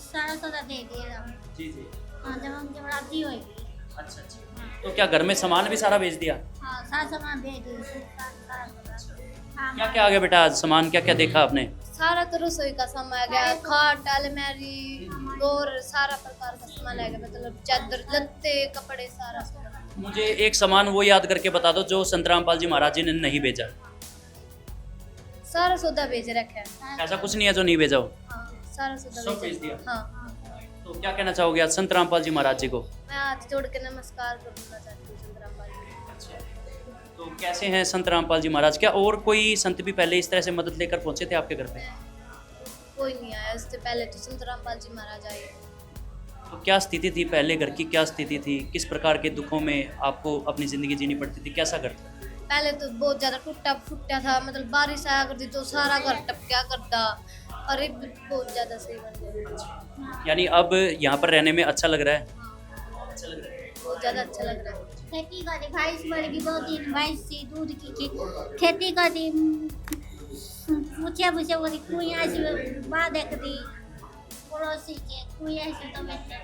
[SPEAKER 5] सारा सदा दे दिया।
[SPEAKER 2] जी जी।
[SPEAKER 5] हाँ, जब हम राजी हुई।
[SPEAKER 2] अच्छा अच्छा। तो क्या घर में सामान भी सारा बेच दिया?
[SPEAKER 5] हाँ, सारा सामान भेज दिया।
[SPEAKER 2] क्या क्या आ गया बेटा आज सामान, क्या क्या देखा आपने?
[SPEAKER 4] सारा तो रसोई का सामान आ गया, खाट, अलमारी और सारा प्रकार का सामान आ गया, मतलब चादर, लत्ते, कपड़े, सारा।
[SPEAKER 2] मुझे एक सामान वो याद करके बता दो जो संत रामपाल जी महाराज जी ने नहीं भेजा।
[SPEAKER 4] सारा सौदा भेज रखा है।
[SPEAKER 2] ऐसा कुछ नहीं है जो नहीं भेजा हो?
[SPEAKER 4] हाँ, सारा सौदा
[SPEAKER 2] सब भेज दिया।
[SPEAKER 4] हाँ।
[SPEAKER 2] तो क्या कहना चाहोगे आज संत रामपाल जी महाराज जी को?
[SPEAKER 4] मैं हाथ जोड़ के नमस्कार करना चाहती हूँ संत रामपाल जी।
[SPEAKER 2] तो कैसे हैं संत रामपाल जी महाराज? क्या और कोई संत भी पहले इस तरह से मदद लेकर पहुंचे थे आपके घर पे?
[SPEAKER 4] कोई नहीं आया इससे पहले, तो संत रामपाल जी महाराज आए।
[SPEAKER 2] तो क्या स्थिति थी पहले घर की, क्या स्थिति थी, किस प्रकार के दुखों में आपको अपनी ज़िंदगी जीनी पड़ती थी, कैसा घर था?
[SPEAKER 4] पहले तो बहुत ज़्यादा टूटा फूटा था, मतलब बारिश आया करती तो सारा घर टपका करता, और एक बहुत ज़्यादा सही बन गया।
[SPEAKER 2] यानी अब यहाँ पर रहने में अच्छा लग रहा है?
[SPEAKER 4] अच्छा लग रहा है, बहुत ज़्यादा अच्छा लग रहा है।
[SPEAKER 5] खेती करी, भैंस मर गई 2 दिन, भैंस थी दूध की खेती करी, पूछे पूछे बोली कोई ऐसी बात देख दी पड़ोसी के, कोई ऐसी तो बेटे।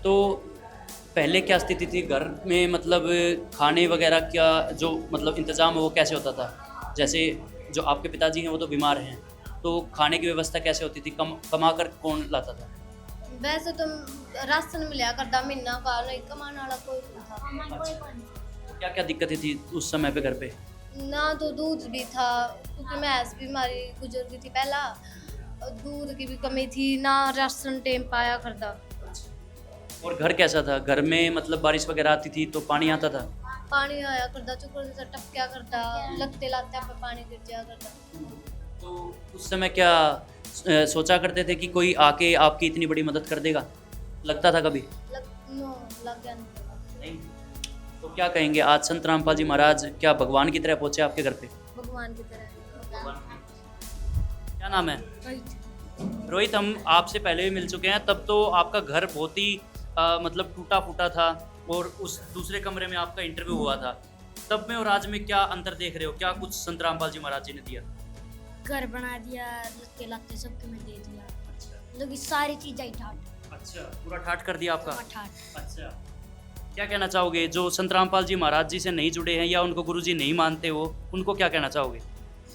[SPEAKER 2] तो पहले क्या स्थिति थी घर में, मतलब खाने वगैरह क्या जो मतलब इंतज़ाम है वो कैसे होता था? जैसे जो आपके पिताजी हैं वो तो बीमार हैं, तो खाने की व्यवस्था कैसे होती थी? कमा कर कौन लाता था?
[SPEAKER 4] वैसे तो राशन मिला करता महीना का, नहीं कमाने वाला कोई नहीं था।
[SPEAKER 2] क्या क्या दिक्कतें थी उस समय पे घर पे?
[SPEAKER 4] ना तो दूध भी था, क्योंकि भैंस बीमारी गुजर गई थी पहला, दूध की भी कमी थी, ना राशन टाइम पाया करता।
[SPEAKER 2] और घर कैसा था? घर में मतलब बारिश वगैरह आती थी तो पानी आता था?
[SPEAKER 10] पानी आया करता चुकर से टपक्या करता लगते लाते पे पानी गिर जाया करता।
[SPEAKER 2] तो उस समय क्या सोचा करते थे कि कोई आके आपकी इतनी बड़ी मदद कर देगा? लगता था कभी?
[SPEAKER 10] लग गया
[SPEAKER 2] नहीं। तो क्या कहेंगे, आज संत रामपाल जी महाराज क्या भगवान की तरह पहुंचे आपके घर पे?
[SPEAKER 10] भगवान की तरह।
[SPEAKER 2] क्या नाम है? रोहित, हम आपसे पहले भी मिल चुके हैं। तब तो आपका घर बहुत ही मतलब टूटा फूटा था और उस दूसरे कमरे में आपका इंटरव्यू हुआ था। तब में और आज में क्या अंतर देख रहे हो? क्या कुछ संत रामपाल जी महाराज जी ने दिया?
[SPEAKER 5] घर बना दिया, लत्ते लाते सबके में दे दिया। मतलब कि सारी चीज़ें ठाट।
[SPEAKER 2] अच्छा, पूरा ठाट कर दिया आपका?
[SPEAKER 5] ठाट।
[SPEAKER 2] अच्छा, क्या कहना चाहोगे जो संत रामपाल जी महाराज जी से नहीं जुड़े हैं या उनको गुरु जी नहीं मानते हो, उनको क्या कहना चाहोगे?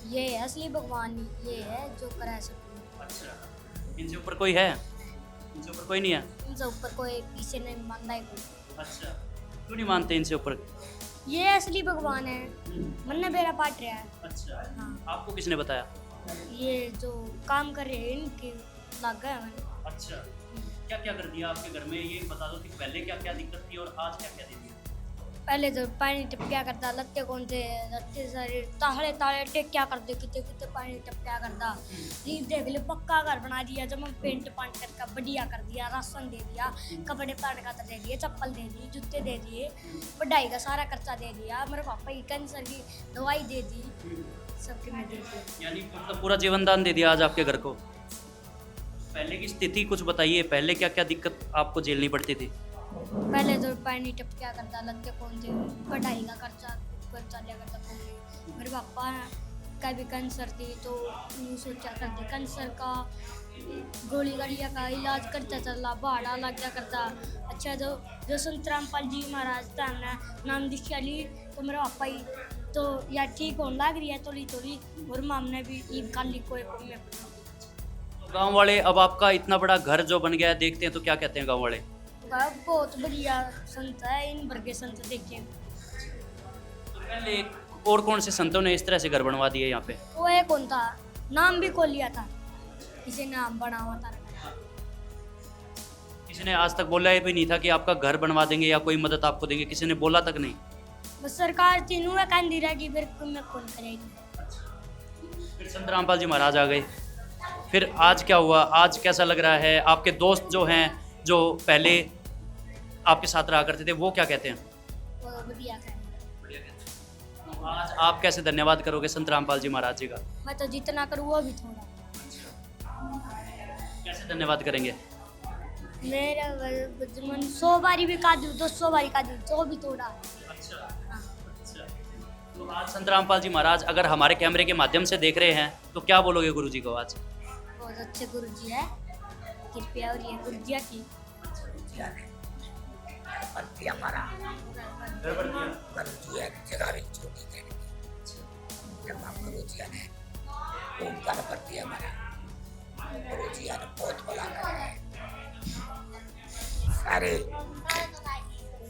[SPEAKER 5] ये है असली भगवान, ये है जो करा सकते।
[SPEAKER 2] अच्छा, इनसे ऊपर कोई है? इनसे ऊपर कोई नहीं है?
[SPEAKER 5] इनसे ऊपर कोई किसी ने मानता ही कोई।
[SPEAKER 2] अच्छा, क्यों नहीं मानते इनसे ऊपर?
[SPEAKER 5] ये असली भगवान है, मन ने बेड़ा पाट रहा है।
[SPEAKER 2] अच्छा,
[SPEAKER 5] हाँ।
[SPEAKER 2] आपको किसने बताया?
[SPEAKER 5] ये जो काम कर रहे हैं इनके लग गए मैंने।
[SPEAKER 2] अच्छा, क्या क्या कर दिया आपके घर में, ये बता दो कि पहले क्या क्या दिक्कत थी और आज क्या क्या दे दिया?
[SPEAKER 5] पहले तो पानी टपक्या करता, लत्ते कौन थे, लत्ते सारे ताले ताले टेक्या करते, कितने कितने पानी टपक्या करता। रीत देख ले, पक्का घर बना दिया, जब हम पेंट पांट करके बढ़िया कर दिया, राशन दे दिया, कपड़े पाने का दे दिए, चप्पल दे दी, जूते दे दिए, पढ़ाई का सारा खर्चा दे दिया, मेरे पापा की कैंसर की दवाई दे दी, सबके में दे दिया।
[SPEAKER 2] यानी मतलब पूरा जीवन दान दे दिया आज आपके घर को। पहले की स्थिति कुछ बताइए, पहले क्या क्या दिक्कत आपको झेलनी पड़ती थी?
[SPEAKER 5] पहले तो पानी टपक्या करता, लत्ते कौन थे, पढ़ाई का खर्चा लिया करता कौन। मेरे पापा का भी कैंसर थी तो यूँ सोचा करते कैंसर का गोली गाड़िया का इलाज करता चला, भाड़ा लग गया करता। अच्छा, जो संत रामपाल जी महाराज था हमने नाम दीक्षा ली तो मेरे पापा ही तो यार ठीक होने लग रही है थोड़ी थोड़ी, और मामने भी ईद कर ली कोई कम में।
[SPEAKER 2] गाँव वाले अब आपका इतना बड़ा घर जो बन गया है देखते हैं तो क्या कहते हैं गाँव वाले?
[SPEAKER 5] बहुत बढ़िया संत है, इन भर के संत देखे।
[SPEAKER 2] तो पहले और कौन से संतों ने इस तरह से घर बनवा दिए यहाँ पे?
[SPEAKER 5] वो एक कौन था, नाम भी खोल लिया था, किसी नाम बना हुआ था।
[SPEAKER 2] किसी ने आज तक बोला भी नहीं था कि आपका घर बनवा देंगे या कोई मदद आपको देंगे? किसी ने बोला तक नहीं?
[SPEAKER 5] बस सरकार तीनों में कहती रहेगी, फिर मैं कौन करेगी।
[SPEAKER 2] फिर संत रामपाल जी महाराज आ गए, फिर आज क्या हुआ? आज कैसा लग रहा है? आपके दोस्त जो हैं, जो पहले आपके साथ रहा करते थे, वो क्या कहते हैं?
[SPEAKER 5] वो बढ़िया है।
[SPEAKER 2] तो आज आप कैसे धन्यवाद करोगे संत रामपाल जी महाराज जी का?
[SPEAKER 5] मैं तो जितना करूँ वो भी थोड़ा।
[SPEAKER 2] कैसे धन्यवाद करेंगे?
[SPEAKER 5] मेरा मन 100 बारी भी का दूँ, 200 बारी का दूँ, तो भी थोड़ा।
[SPEAKER 2] अच्छा। तो आज संत रामपाल जी महाराज अगर हमारे कैमरे के माध्यम से देख रहे हैं तो क्या बोलोगे गुरु जी को आज?
[SPEAKER 5] बहुत अच्छे गुरु जी है, कृपया और ये गुरु जी की
[SPEAKER 11] हमारा गुरु जी है जगह भी छोटी थे, जब हम गुरु जी ने ओमकार पर दिया हमारा गुरु जी ने बहुत बड़ा है।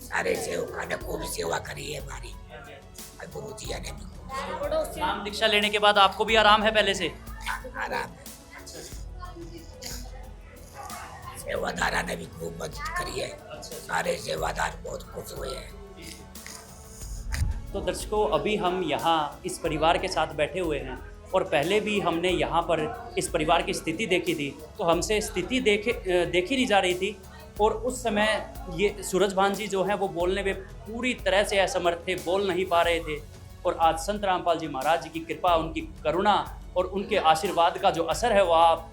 [SPEAKER 11] सारे सेवका ने को भी सेवा करी है हमारी, गुरु जी ने भी।
[SPEAKER 2] नाम दीक्षा लेने के बाद आपको भी आराम है पहले से?
[SPEAKER 11] आराम है। सेवादारा ने भी खूब मदद करी है, सारे सेवादार बहुत खुश हुए हैं।
[SPEAKER 2] तो दर्शकों, अभी हम यहाँ इस परिवार के साथ बैठे हुए हैं और पहले भी हमने यहाँ पर इस परिवार की स्थिति देखी थी, तो हमसे स्थिति देखी नहीं जा रही थी और उस समय ये सूरजभान जी जो हैं वो बोलने में पूरी तरह से असमर्थ थे, बोल नहीं पा रहे थे। और आज संत रामपाल जी महाराज जी की कृपा, उनकी करुणा और उनके आशीर्वाद का जो असर है वो आप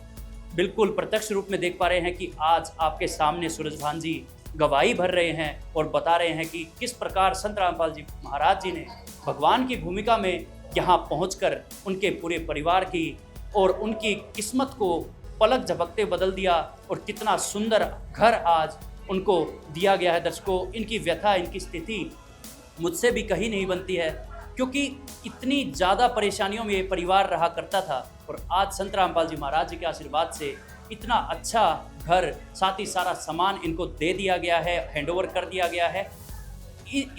[SPEAKER 2] बिल्कुल प्रत्यक्ष रूप में देख पा रहे हैं कि आज आपके सामने सूरजभान जी गवाही भर रहे हैं और बता रहे हैं कि किस प्रकार संत रामपाल जी महाराज जी ने भगवान की भूमिका में यहाँ पहुंचकर उनके पूरे परिवार की और उनकी किस्मत को पलक झपकते बदल दिया और कितना सुंदर घर आज उनको दिया गया है। दर्शकों, इनकी व्यथा, इनकी स्थिति मुझसे भी कहीं नहीं बनती है क्योंकि इतनी ज़्यादा परेशानियों में ये परिवार रहा करता था और आज संत रामपाल जी महाराज जी के आशीर्वाद से इतना अच्छा घर, साथ ही सारा सामान इनको दे दिया गया है, हैंडओवर कर दिया गया है।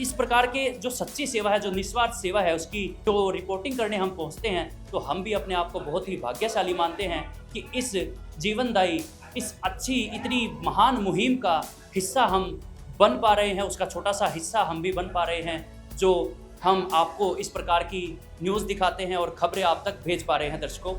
[SPEAKER 2] इस प्रकार के जो सच्ची सेवा है, जो निस्वार्थ सेवा है, उसकी जो रिपोर्टिंग करने हम पहुंचते हैं तो हम भी अपने आप को बहुत ही भाग्यशाली मानते हैं कि इस जीवनदायी, इस अच्छी, इतनी महान मुहिम का हिस्सा हम बन पा रहे हैं, उसका छोटा सा हिस्सा हम भी बन पा रहे हैं। जो हम आपको इस प्रकार की न्यूज़ दिखाते हैं और खबरें आप तक भेज पा रहे हैं दर्शकों।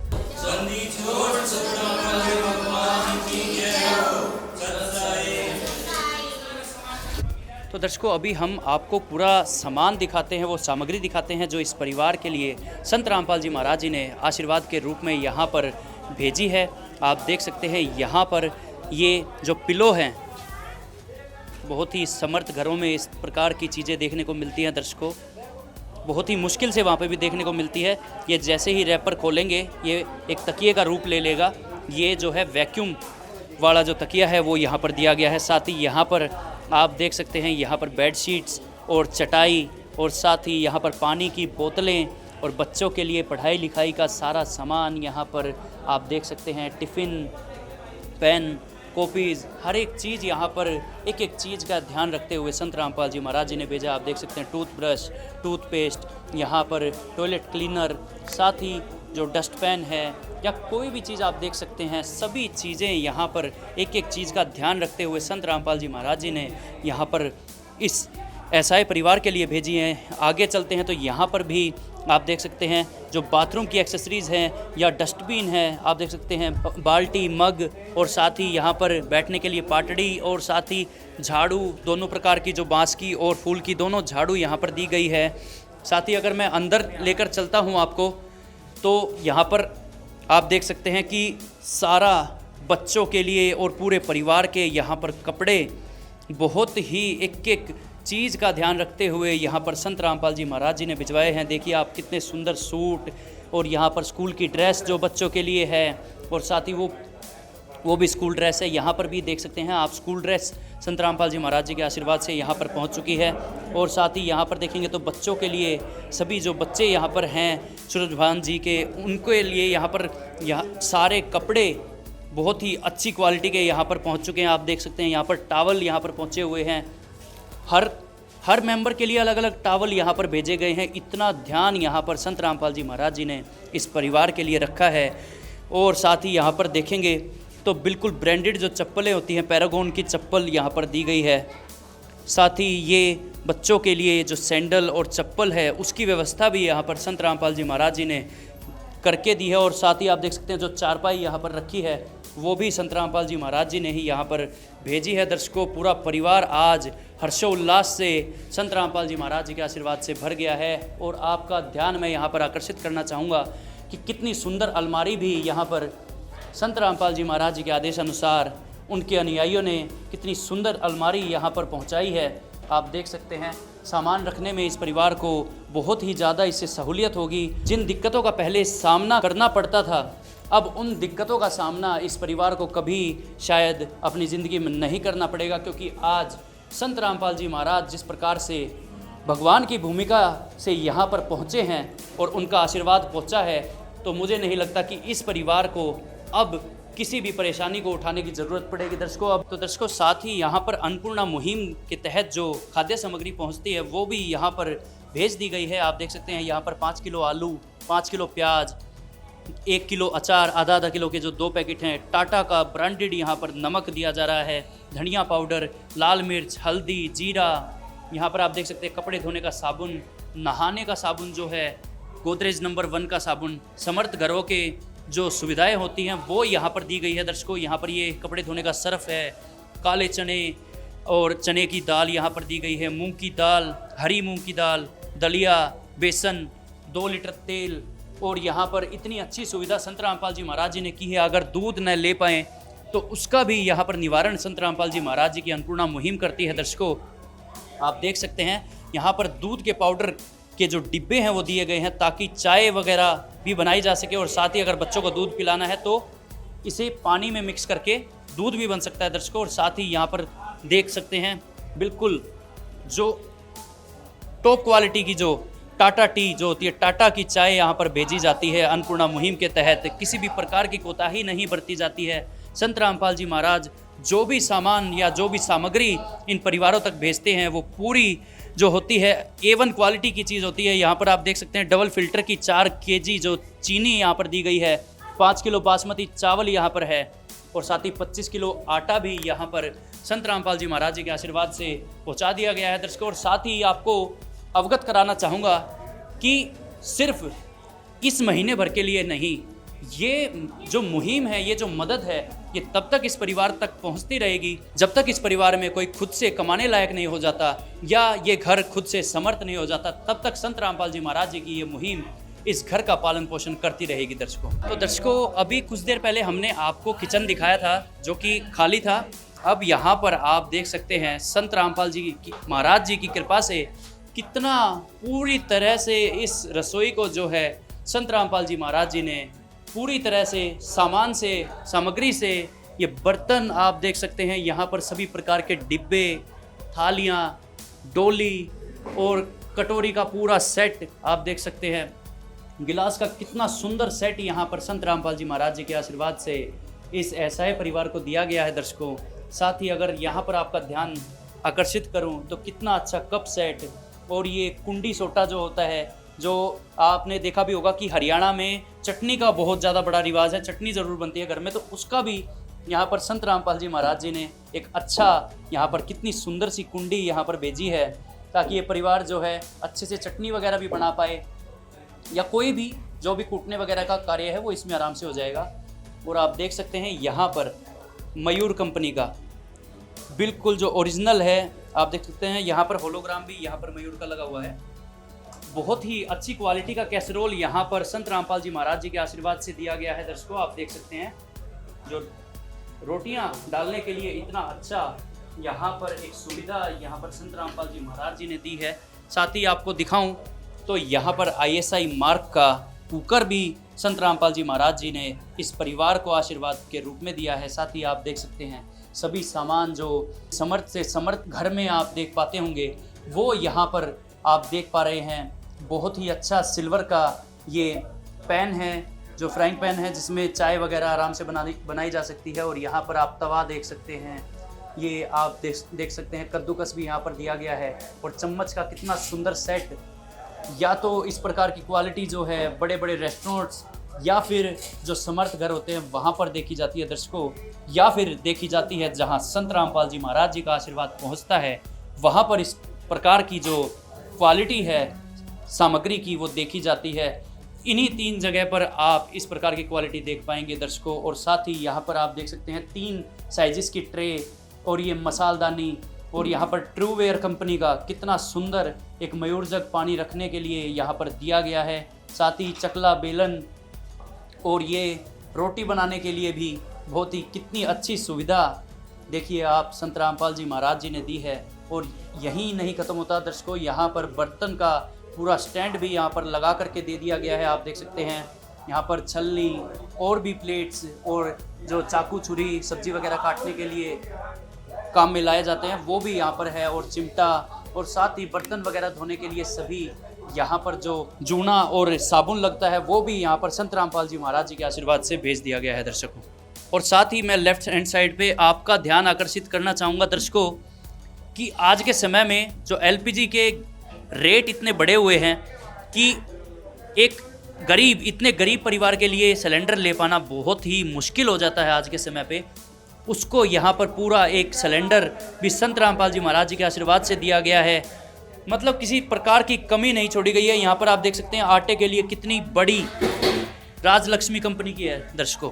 [SPEAKER 2] तो दर्शकों अभी हम आपको पूरा सामान दिखाते हैं, वो सामग्री दिखाते हैं जो इस परिवार के लिए संत रामपाल जी महाराज जी ने आशीर्वाद के रूप में यहाँ पर भेजी है। आप देख सकते हैं यहाँ पर ये जो पिलो हैं, बहुत ही समर्थ घरों में इस प्रकार की चीज़ें देखने को मिलती हैं दर्शकों, बहुत ही मुश्किल से वहाँ पे भी देखने को मिलती है। ये जैसे ही रैपर खोलेंगे ये एक तकिए का रूप ले लेगा। ये जो है वैक्यूम वाला जो तकिया है वो यहाँ पर दिया गया है। साथ ही यहाँ पर आप देख सकते हैं यहाँ पर बेड शीट्स और चटाई और साथ ही यहाँ पर पानी की बोतलें और बच्चों के लिए पढ़ाई लिखाई का सारा सामान यहाँ पर आप देख सकते हैं। टिफ़िन, पेन, कॉपीज़, हर एक चीज़ यहाँ पर एक एक चीज़ का ध्यान रखते हुए संत रामपाल जी महाराज जी ने भेजा। आप देख सकते हैं टूथब्रश, टूथपेस्ट, यहाँ पर टॉयलेट क्लीनर, साथ ही जो डस्ट पैन है या कोई भी चीज़ आप देख सकते हैं, सभी चीज़ें यहाँ पर एक एक चीज़ का ध्यान रखते हुए संत रामपाल जी महाराज जी ने यहाँ पर इस एसआई परिवार के लिए भेजी हैं। आगे चलते हैं तो यहाँ पर भी आप देख सकते हैं जो बाथरूम की एक्सेसरीज़ हैं या डस्टबिन है, आप देख सकते हैं बाल्टी, मग और साथ ही यहाँ पर बैठने के लिए पाटड़ी और साथ ही झाड़ू, दोनों प्रकार की जो बांस की और फूल की दोनों झाड़ू यहाँ पर दी गई है। साथ ही अगर मैं अंदर लेकर चलता हूँ आपको तो यहाँ पर आप देख सकते हैं कि सारा बच्चों के लिए और पूरे परिवार के यहाँ पर कपड़े बहुत ही एक एक चीज़ का ध्यान रखते हुए यहाँ पर संत रामपाल जी महाराज जी ने भिजवाए हैं। देखिए आप कितने सुंदर सूट और यहाँ पर स्कूल की ड्रेस जो बच्चों के लिए है और साथ ही वो भी स्कूल ड्रेस है। यहाँ पर भी देख सकते हैं आप स्कूल ड्रेस संत रामपाल जी महाराज जी के आशीर्वाद से यहाँ पर पहुँच चुकी है। और साथ ही यहाँ पर देखेंगे तो बच्चों के लिए सभी जो बच्चे यहाँ पर हैं सूरजभान जी के, उनके लिए यहाँ सारे कपड़े बहुत ही अच्छी क्वालिटी के यहाँ पर पहुँच चुके हैं। आप देख सकते हैं यहाँ पर टावल यहाँ पर पहुँचे हुए हैं। हर मेंबर के लिए अलग अलग टावल यहाँ पर भेजे गए हैं। इतना ध्यान यहाँ पर संत रामपाल जी महाराज जी ने इस परिवार के लिए रखा है। और साथ ही यहाँ पर देखेंगे तो बिल्कुल ब्रांडेड जो चप्पलें होती हैं, पैरागॉन की चप्पल यहाँ पर दी गई है। साथ ही ये बच्चों के लिए जो सैंडल और चप्पल है उसकी व्यवस्था भी यहाँ पर संत रामपाल जी महाराज जी ने करके दी है। और साथ ही आप देख सकते हैं जो चारपाई यहाँ पर रखी है वो भी संत रामपाल जी महाराज जी ने ही यहाँ पर भेजी है। दर्शकों पूरा परिवार आज हर्षोल्लास से संत रामपाल जी महाराज जी के आशीर्वाद से भर गया है। और आपका ध्यान मैं यहाँ पर आकर्षित करना चाहूँगा कि कितनी सुंदर अलमारी भी यहाँ पर संत रामपाल जी महाराज जी के आदेश अनुसार उनके अनुयायियों ने कितनी सुंदर अलमारी यहाँ पर पहुँचाई है। आप देख सकते हैं सामान रखने में इस परिवार को बहुत ही ज़्यादा इससे सहूलियत होगी। जिन दिक्कतों का पहले सामना करना पड़ता था, अब उन दिक्कतों का सामना इस परिवार को कभी शायद अपनी ज़िंदगी में नहीं करना पड़ेगा, क्योंकि आज संत रामपाल जी महाराज जिस प्रकार से भगवान की भूमिका से यहाँ पर पहुँचे हैं और उनका आशीर्वाद पहुँचा है, तो मुझे नहीं लगता कि इस परिवार को अब किसी भी परेशानी को उठाने की ज़रूरत पड़ेगी। दर्शकों साथ ही यहाँ पर अन्नपूर्णा मुहिम के तहत जो खाद्य सामग्री पहुँचती है वो भी यहाँ पर भेज दी गई है। आप देख सकते हैं यहाँ पर 5 किलो आलू, 5 किलो प्याज, 1 किलो अचार, आधा किलो के जो 2 पैकेट हैं, टाटा का ब्रांडेड यहाँ पर नमक दिया जा रहा है, धनिया पाउडर, लाल मिर्च, हल्दी, जीरा। यहाँ पर आप देख सकते हैं कपड़े धोने का साबुन, नहाने का साबुन जो है गोदरेज नंबर 1 का साबुन, समर्थ घरों के जो सुविधाएं होती हैं वो यहाँ पर दी गई है। दर्शकों यहाँ पर ये कपड़े धोने का सर्फ है, काले चने और चने की दाल यहाँ पर दी गई है, मूंग की दाल, हरी मूंग की दाल, दलिया, बेसन, 2 लीटर तेल। और यहाँ पर इतनी अच्छी सुविधा संत रामपाल जी महाराज जी ने की है। अगर दूध न ले पाएँ तो उसका भी यहाँ पर निवारण संत रामपाल जी महाराज जी की अन्नपूर्णा मुहिम करती है। दर्शकों आप देख सकते हैं यहाँ पर दूध के पाउडर के जो डिब्बे हैं वो दिए गए हैं ताकि चाय वगैरह भी बनाई जा सके। और साथ ही अगर बच्चों को दूध पिलाना है तो इसे पानी में मिक्स करके दूध भी बन सकता है। दर्शकों और साथ ही यहाँ पर देख सकते हैं बिल्कुल जो टॉप क्वालिटी की जो टाटा टी जो होती है, टाटा की चाय यहाँ पर भेजी जाती है। अन्नपूर्णा मुहिम के तहत किसी भी प्रकार की कोताही नहीं बरती जाती है। संत रामपाल जी महाराज जो भी सामान या जो भी सामग्री इन परिवारों तक भेजते हैं वो पूरी जो होती है A1 क्वालिटी की चीज़ होती है। यहाँ पर आप देख सकते हैं डबल फिल्टर की 4 kg जो चीनी यहाँ पर दी गई है, 5 किलो बासमती चावल यहाँ पर है और साथ ही 25 किलो आटा भी यहाँ पर संत रामपाल जी महाराज जी के आशीर्वाद से पहुँचा दिया गया है। दर्शकों और साथ ही आपको अवगत कराना चाहूँगा कि सिर्फ इस महीने भर के लिए नहीं, ये जो मुहिम है, ये जो मदद है, ये तब तक इस परिवार तक पहुंचती रहेगी जब तक इस परिवार में कोई खुद से कमाने लायक नहीं हो जाता या ये घर खुद से समर्थ नहीं हो जाता, तब तक संत रामपाल जी महाराज जी की ये मुहिम इस घर का पालन पोषण करती रहेगी। दर्शकों, तो दर्शकों, अभी कुछ देर पहले हमने आपको किचन दिखाया था जो कि खाली था। अब यहाँ पर आप देख सकते हैं संत रामपाल जी की महाराज जी की कृपा से कितना पूरी तरह से इस रसोई को जो है संत रामपाल जी महाराज जी ने पूरी तरह से सामान से, सामग्री से, ये बर्तन आप देख सकते हैं, यहाँ पर सभी प्रकार के डिब्बे, थालियाँ, डोली और कटोरी का पूरा सेट आप देख सकते हैं। गिलास का कितना सुंदर सेट यहाँ पर संत रामपाल जी महाराज जी के आशीर्वाद से इस ऐसा परिवार को दिया गया है। दर्शकों, साथ ही अगर यहाँ पर आपका ध्यान आकर्षित करूँ तो कितना अच्छा कप सेट और ये कुंडी सोटा जो होता है, जो आपने देखा भी होगा कि हरियाणा में चटनी का बहुत ज़्यादा बड़ा रिवाज है, चटनी ज़रूर बनती है घर में, तो उसका भी यहाँ पर संत रामपाल जी महाराज जी ने एक अच्छा यहाँ पर कितनी सुंदर सी कुंडी यहाँ पर भेजी है ताकि ये परिवार जो है अच्छे से चटनी वगैरह भी बना पाए या कोई भी जो भी कूटने वगैरह का कार्य है वो इसमें आराम से हो जाएगा। और आप देख सकते हैं यहाँ पर मयूर कंपनी का बिल्कुल जो ओरिजिनल है, आप देख सकते हैं यहाँ पर होलोग्राम भी यहाँ पर मयूर का लगा हुआ है। बहुत ही अच्छी क्वालिटी का कैसरोल यहाँ पर संत रामपाल जी महाराज जी के आशीर्वाद से दिया गया है। दर्शकों, आप देख सकते हैं जो रोटियाँ डालने के लिए इतना अच्छा यहाँ पर एक सुविधा यहाँ पर संत रामपाल जी महाराज जी ने दी है। साथ ही आपको दिखाऊं तो यहाँ पर ISI मार्क का कुकर भी संत रामपाल जी महाराज जी ने इस परिवार को आशीर्वाद के रूप में दिया है। साथ ही आप देख सकते हैं सभी सामान जो समर्थ से समर्थ घर में आप देख पाते होंगे वो यहाँ पर आप देख पा रहे हैं। बहुत ही अच्छा सिल्वर का ये पैन है, जो फ्राइंग पैन है जिसमें चाय वगैरह आराम से बनाई जा सकती है। और यहाँ पर आप तवा देख सकते हैं, ये आप देख सकते हैं कद्दूकस भी यहाँ पर दिया गया है। और चम्मच का कितना सुंदर सेट, या तो इस प्रकार की क्वालिटी जो है बड़े बड़े रेस्टोरेंट्स या फिर जो समर्थ घर होते हैं वहाँ पर देखी जाती है दर्शकों, या फिर देखी जाती है जहाँ संत रामपाल जी महाराज जी का आशीर्वाद पहुँचता है, वहाँ पर इस प्रकार की जो क्वालिटी है सामग्री की वो देखी जाती है। इन्हीं 3 जगह पर आप इस प्रकार की क्वालिटी देख पाएंगे दर्शकों। और साथ ही यहाँ पर आप देख सकते हैं 3 साइजेस की ट्रे और ये मसालदानी, और यहाँ पर ट्रूवेयर कंपनी का कितना सुंदर एक मयूर जग पानी रखने के लिए यहाँ पर दिया गया है। साथ ही चकला बेलन और ये रोटी बनाने के लिए भी बहुत ही कितनी अच्छी सुविधा देखिए आप संत रामपाल जी महाराज जी ने दी है। और यहीं नहीं ख़त्म होता दर्शकों, यहाँ पर बर्तन का पूरा स्टैंड भी यहाँ पर लगा करके दे दिया गया है। आप देख सकते हैं यहाँ पर छलनी और भी प्लेट्स और जो चाकू छुरी सब्जी वगैरह काटने के लिए काम में लाए जाते हैं वो भी यहाँ पर है, और चिमटा, और साथ ही बर्तन वगैरह धोने के लिए सभी यहाँ पर जो जूना और साबुन लगता है वो भी यहाँ पर संत रामपाल जी महाराज जी के आशीर्वाद से भेज दिया गया है दर्शकों। और साथ ही मैं लेफ्ट हैंड साइड पे आपका ध्यान आकर्षित करना चाहूँगा दर्शकों कि आज के समय में जो LPG के रेट इतने बढ़े हुए हैं कि एक इतने गरीब परिवार के लिए सिलेंडर ले पाना बहुत ही मुश्किल हो जाता है आज के समय पे। उसको यहाँ पर पूरा एक सिलेंडर भी संत रामपाल जी महाराज जी के आशीर्वाद से दिया गया है। मतलब किसी प्रकार की कमी नहीं छोड़ी गई है। यहाँ पर आप देख सकते हैं आटे के लिए कितनी बड़ी राजलक्ष्मी कंपनी की है दर्शकों,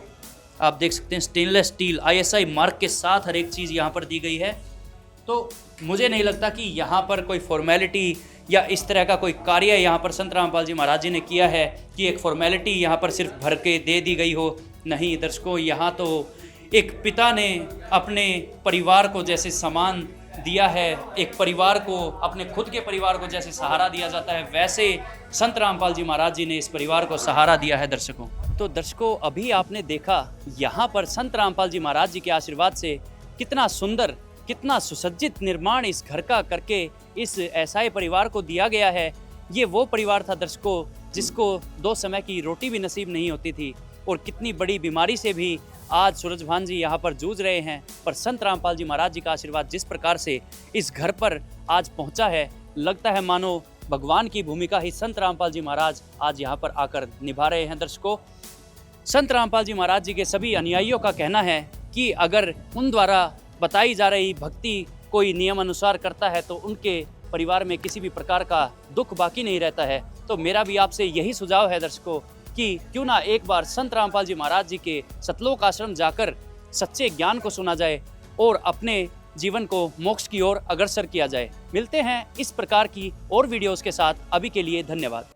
[SPEAKER 2] आप देख सकते हैं स्टेनलेस स्टील ISI मार्क के साथ हर एक चीज़ यहाँ पर दी गई है। तो मुझे नहीं लगता कि यहाँ पर कोई फॉर्मेलिटी या इस तरह का कोई कार्य यहाँ पर संत रामपाल जी महाराज जी ने किया है कि एक फॉर्मेलिटी यहाँ पर सिर्फ भर के दे दी गई हो। नहीं दर्शकों, यहाँ तो एक पिता ने अपने परिवार को जैसे सम्मान दिया है, एक परिवार को, अपने खुद के परिवार को जैसे सहारा दिया जाता है, वैसे संत रामपाल जी महाराज जी ने इस परिवार को सहारा दिया है दर्शकों। तो दर्शकों, अभी आपने देखा यहाँ पर संत रामपाल जी महाराज जी के आशीर्वाद से कितना सुंदर, कितना सुसज्जित निर्माण इस घर का करके इस ऐसा परिवार को दिया गया है। ये वो परिवार था दर्शकों जिसको 2 समय की रोटी भी नसीब नहीं होती थी और कितनी बड़ी बीमारी से भी आज सूरजभान जी यहाँ पर जूझ रहे हैं। पर संत रामपाल जी महाराज जी का आशीर्वाद जिस प्रकार से इस घर पर आज पहुँचा है, लगता है मानो भगवान की भूमिका ही संत रामपाल जी महाराज आज यहाँ पर आकर निभा रहे हैं दर्शकों। संत रामपाल जी महाराज जी के सभी अनुयायियों का कहना है कि अगर उन द्वारा बताई जा रही भक्ति कोई नियम अनुसार करता है तो उनके परिवार में किसी भी प्रकार का दुख बाकी नहीं रहता है। तो मेरा भी आपसे यही सुझाव है दर्शकों कि क्यों ना एक बार संत रामपाल जी महाराज जी के सतलोक आश्रम जाकर सच्चे ज्ञान को सुना जाए और अपने जीवन को मोक्ष की ओर अग्रसर किया जाए। मिलते हैं इस प्रकार की और वीडियोस के साथ। अभी के लिए धन्यवाद।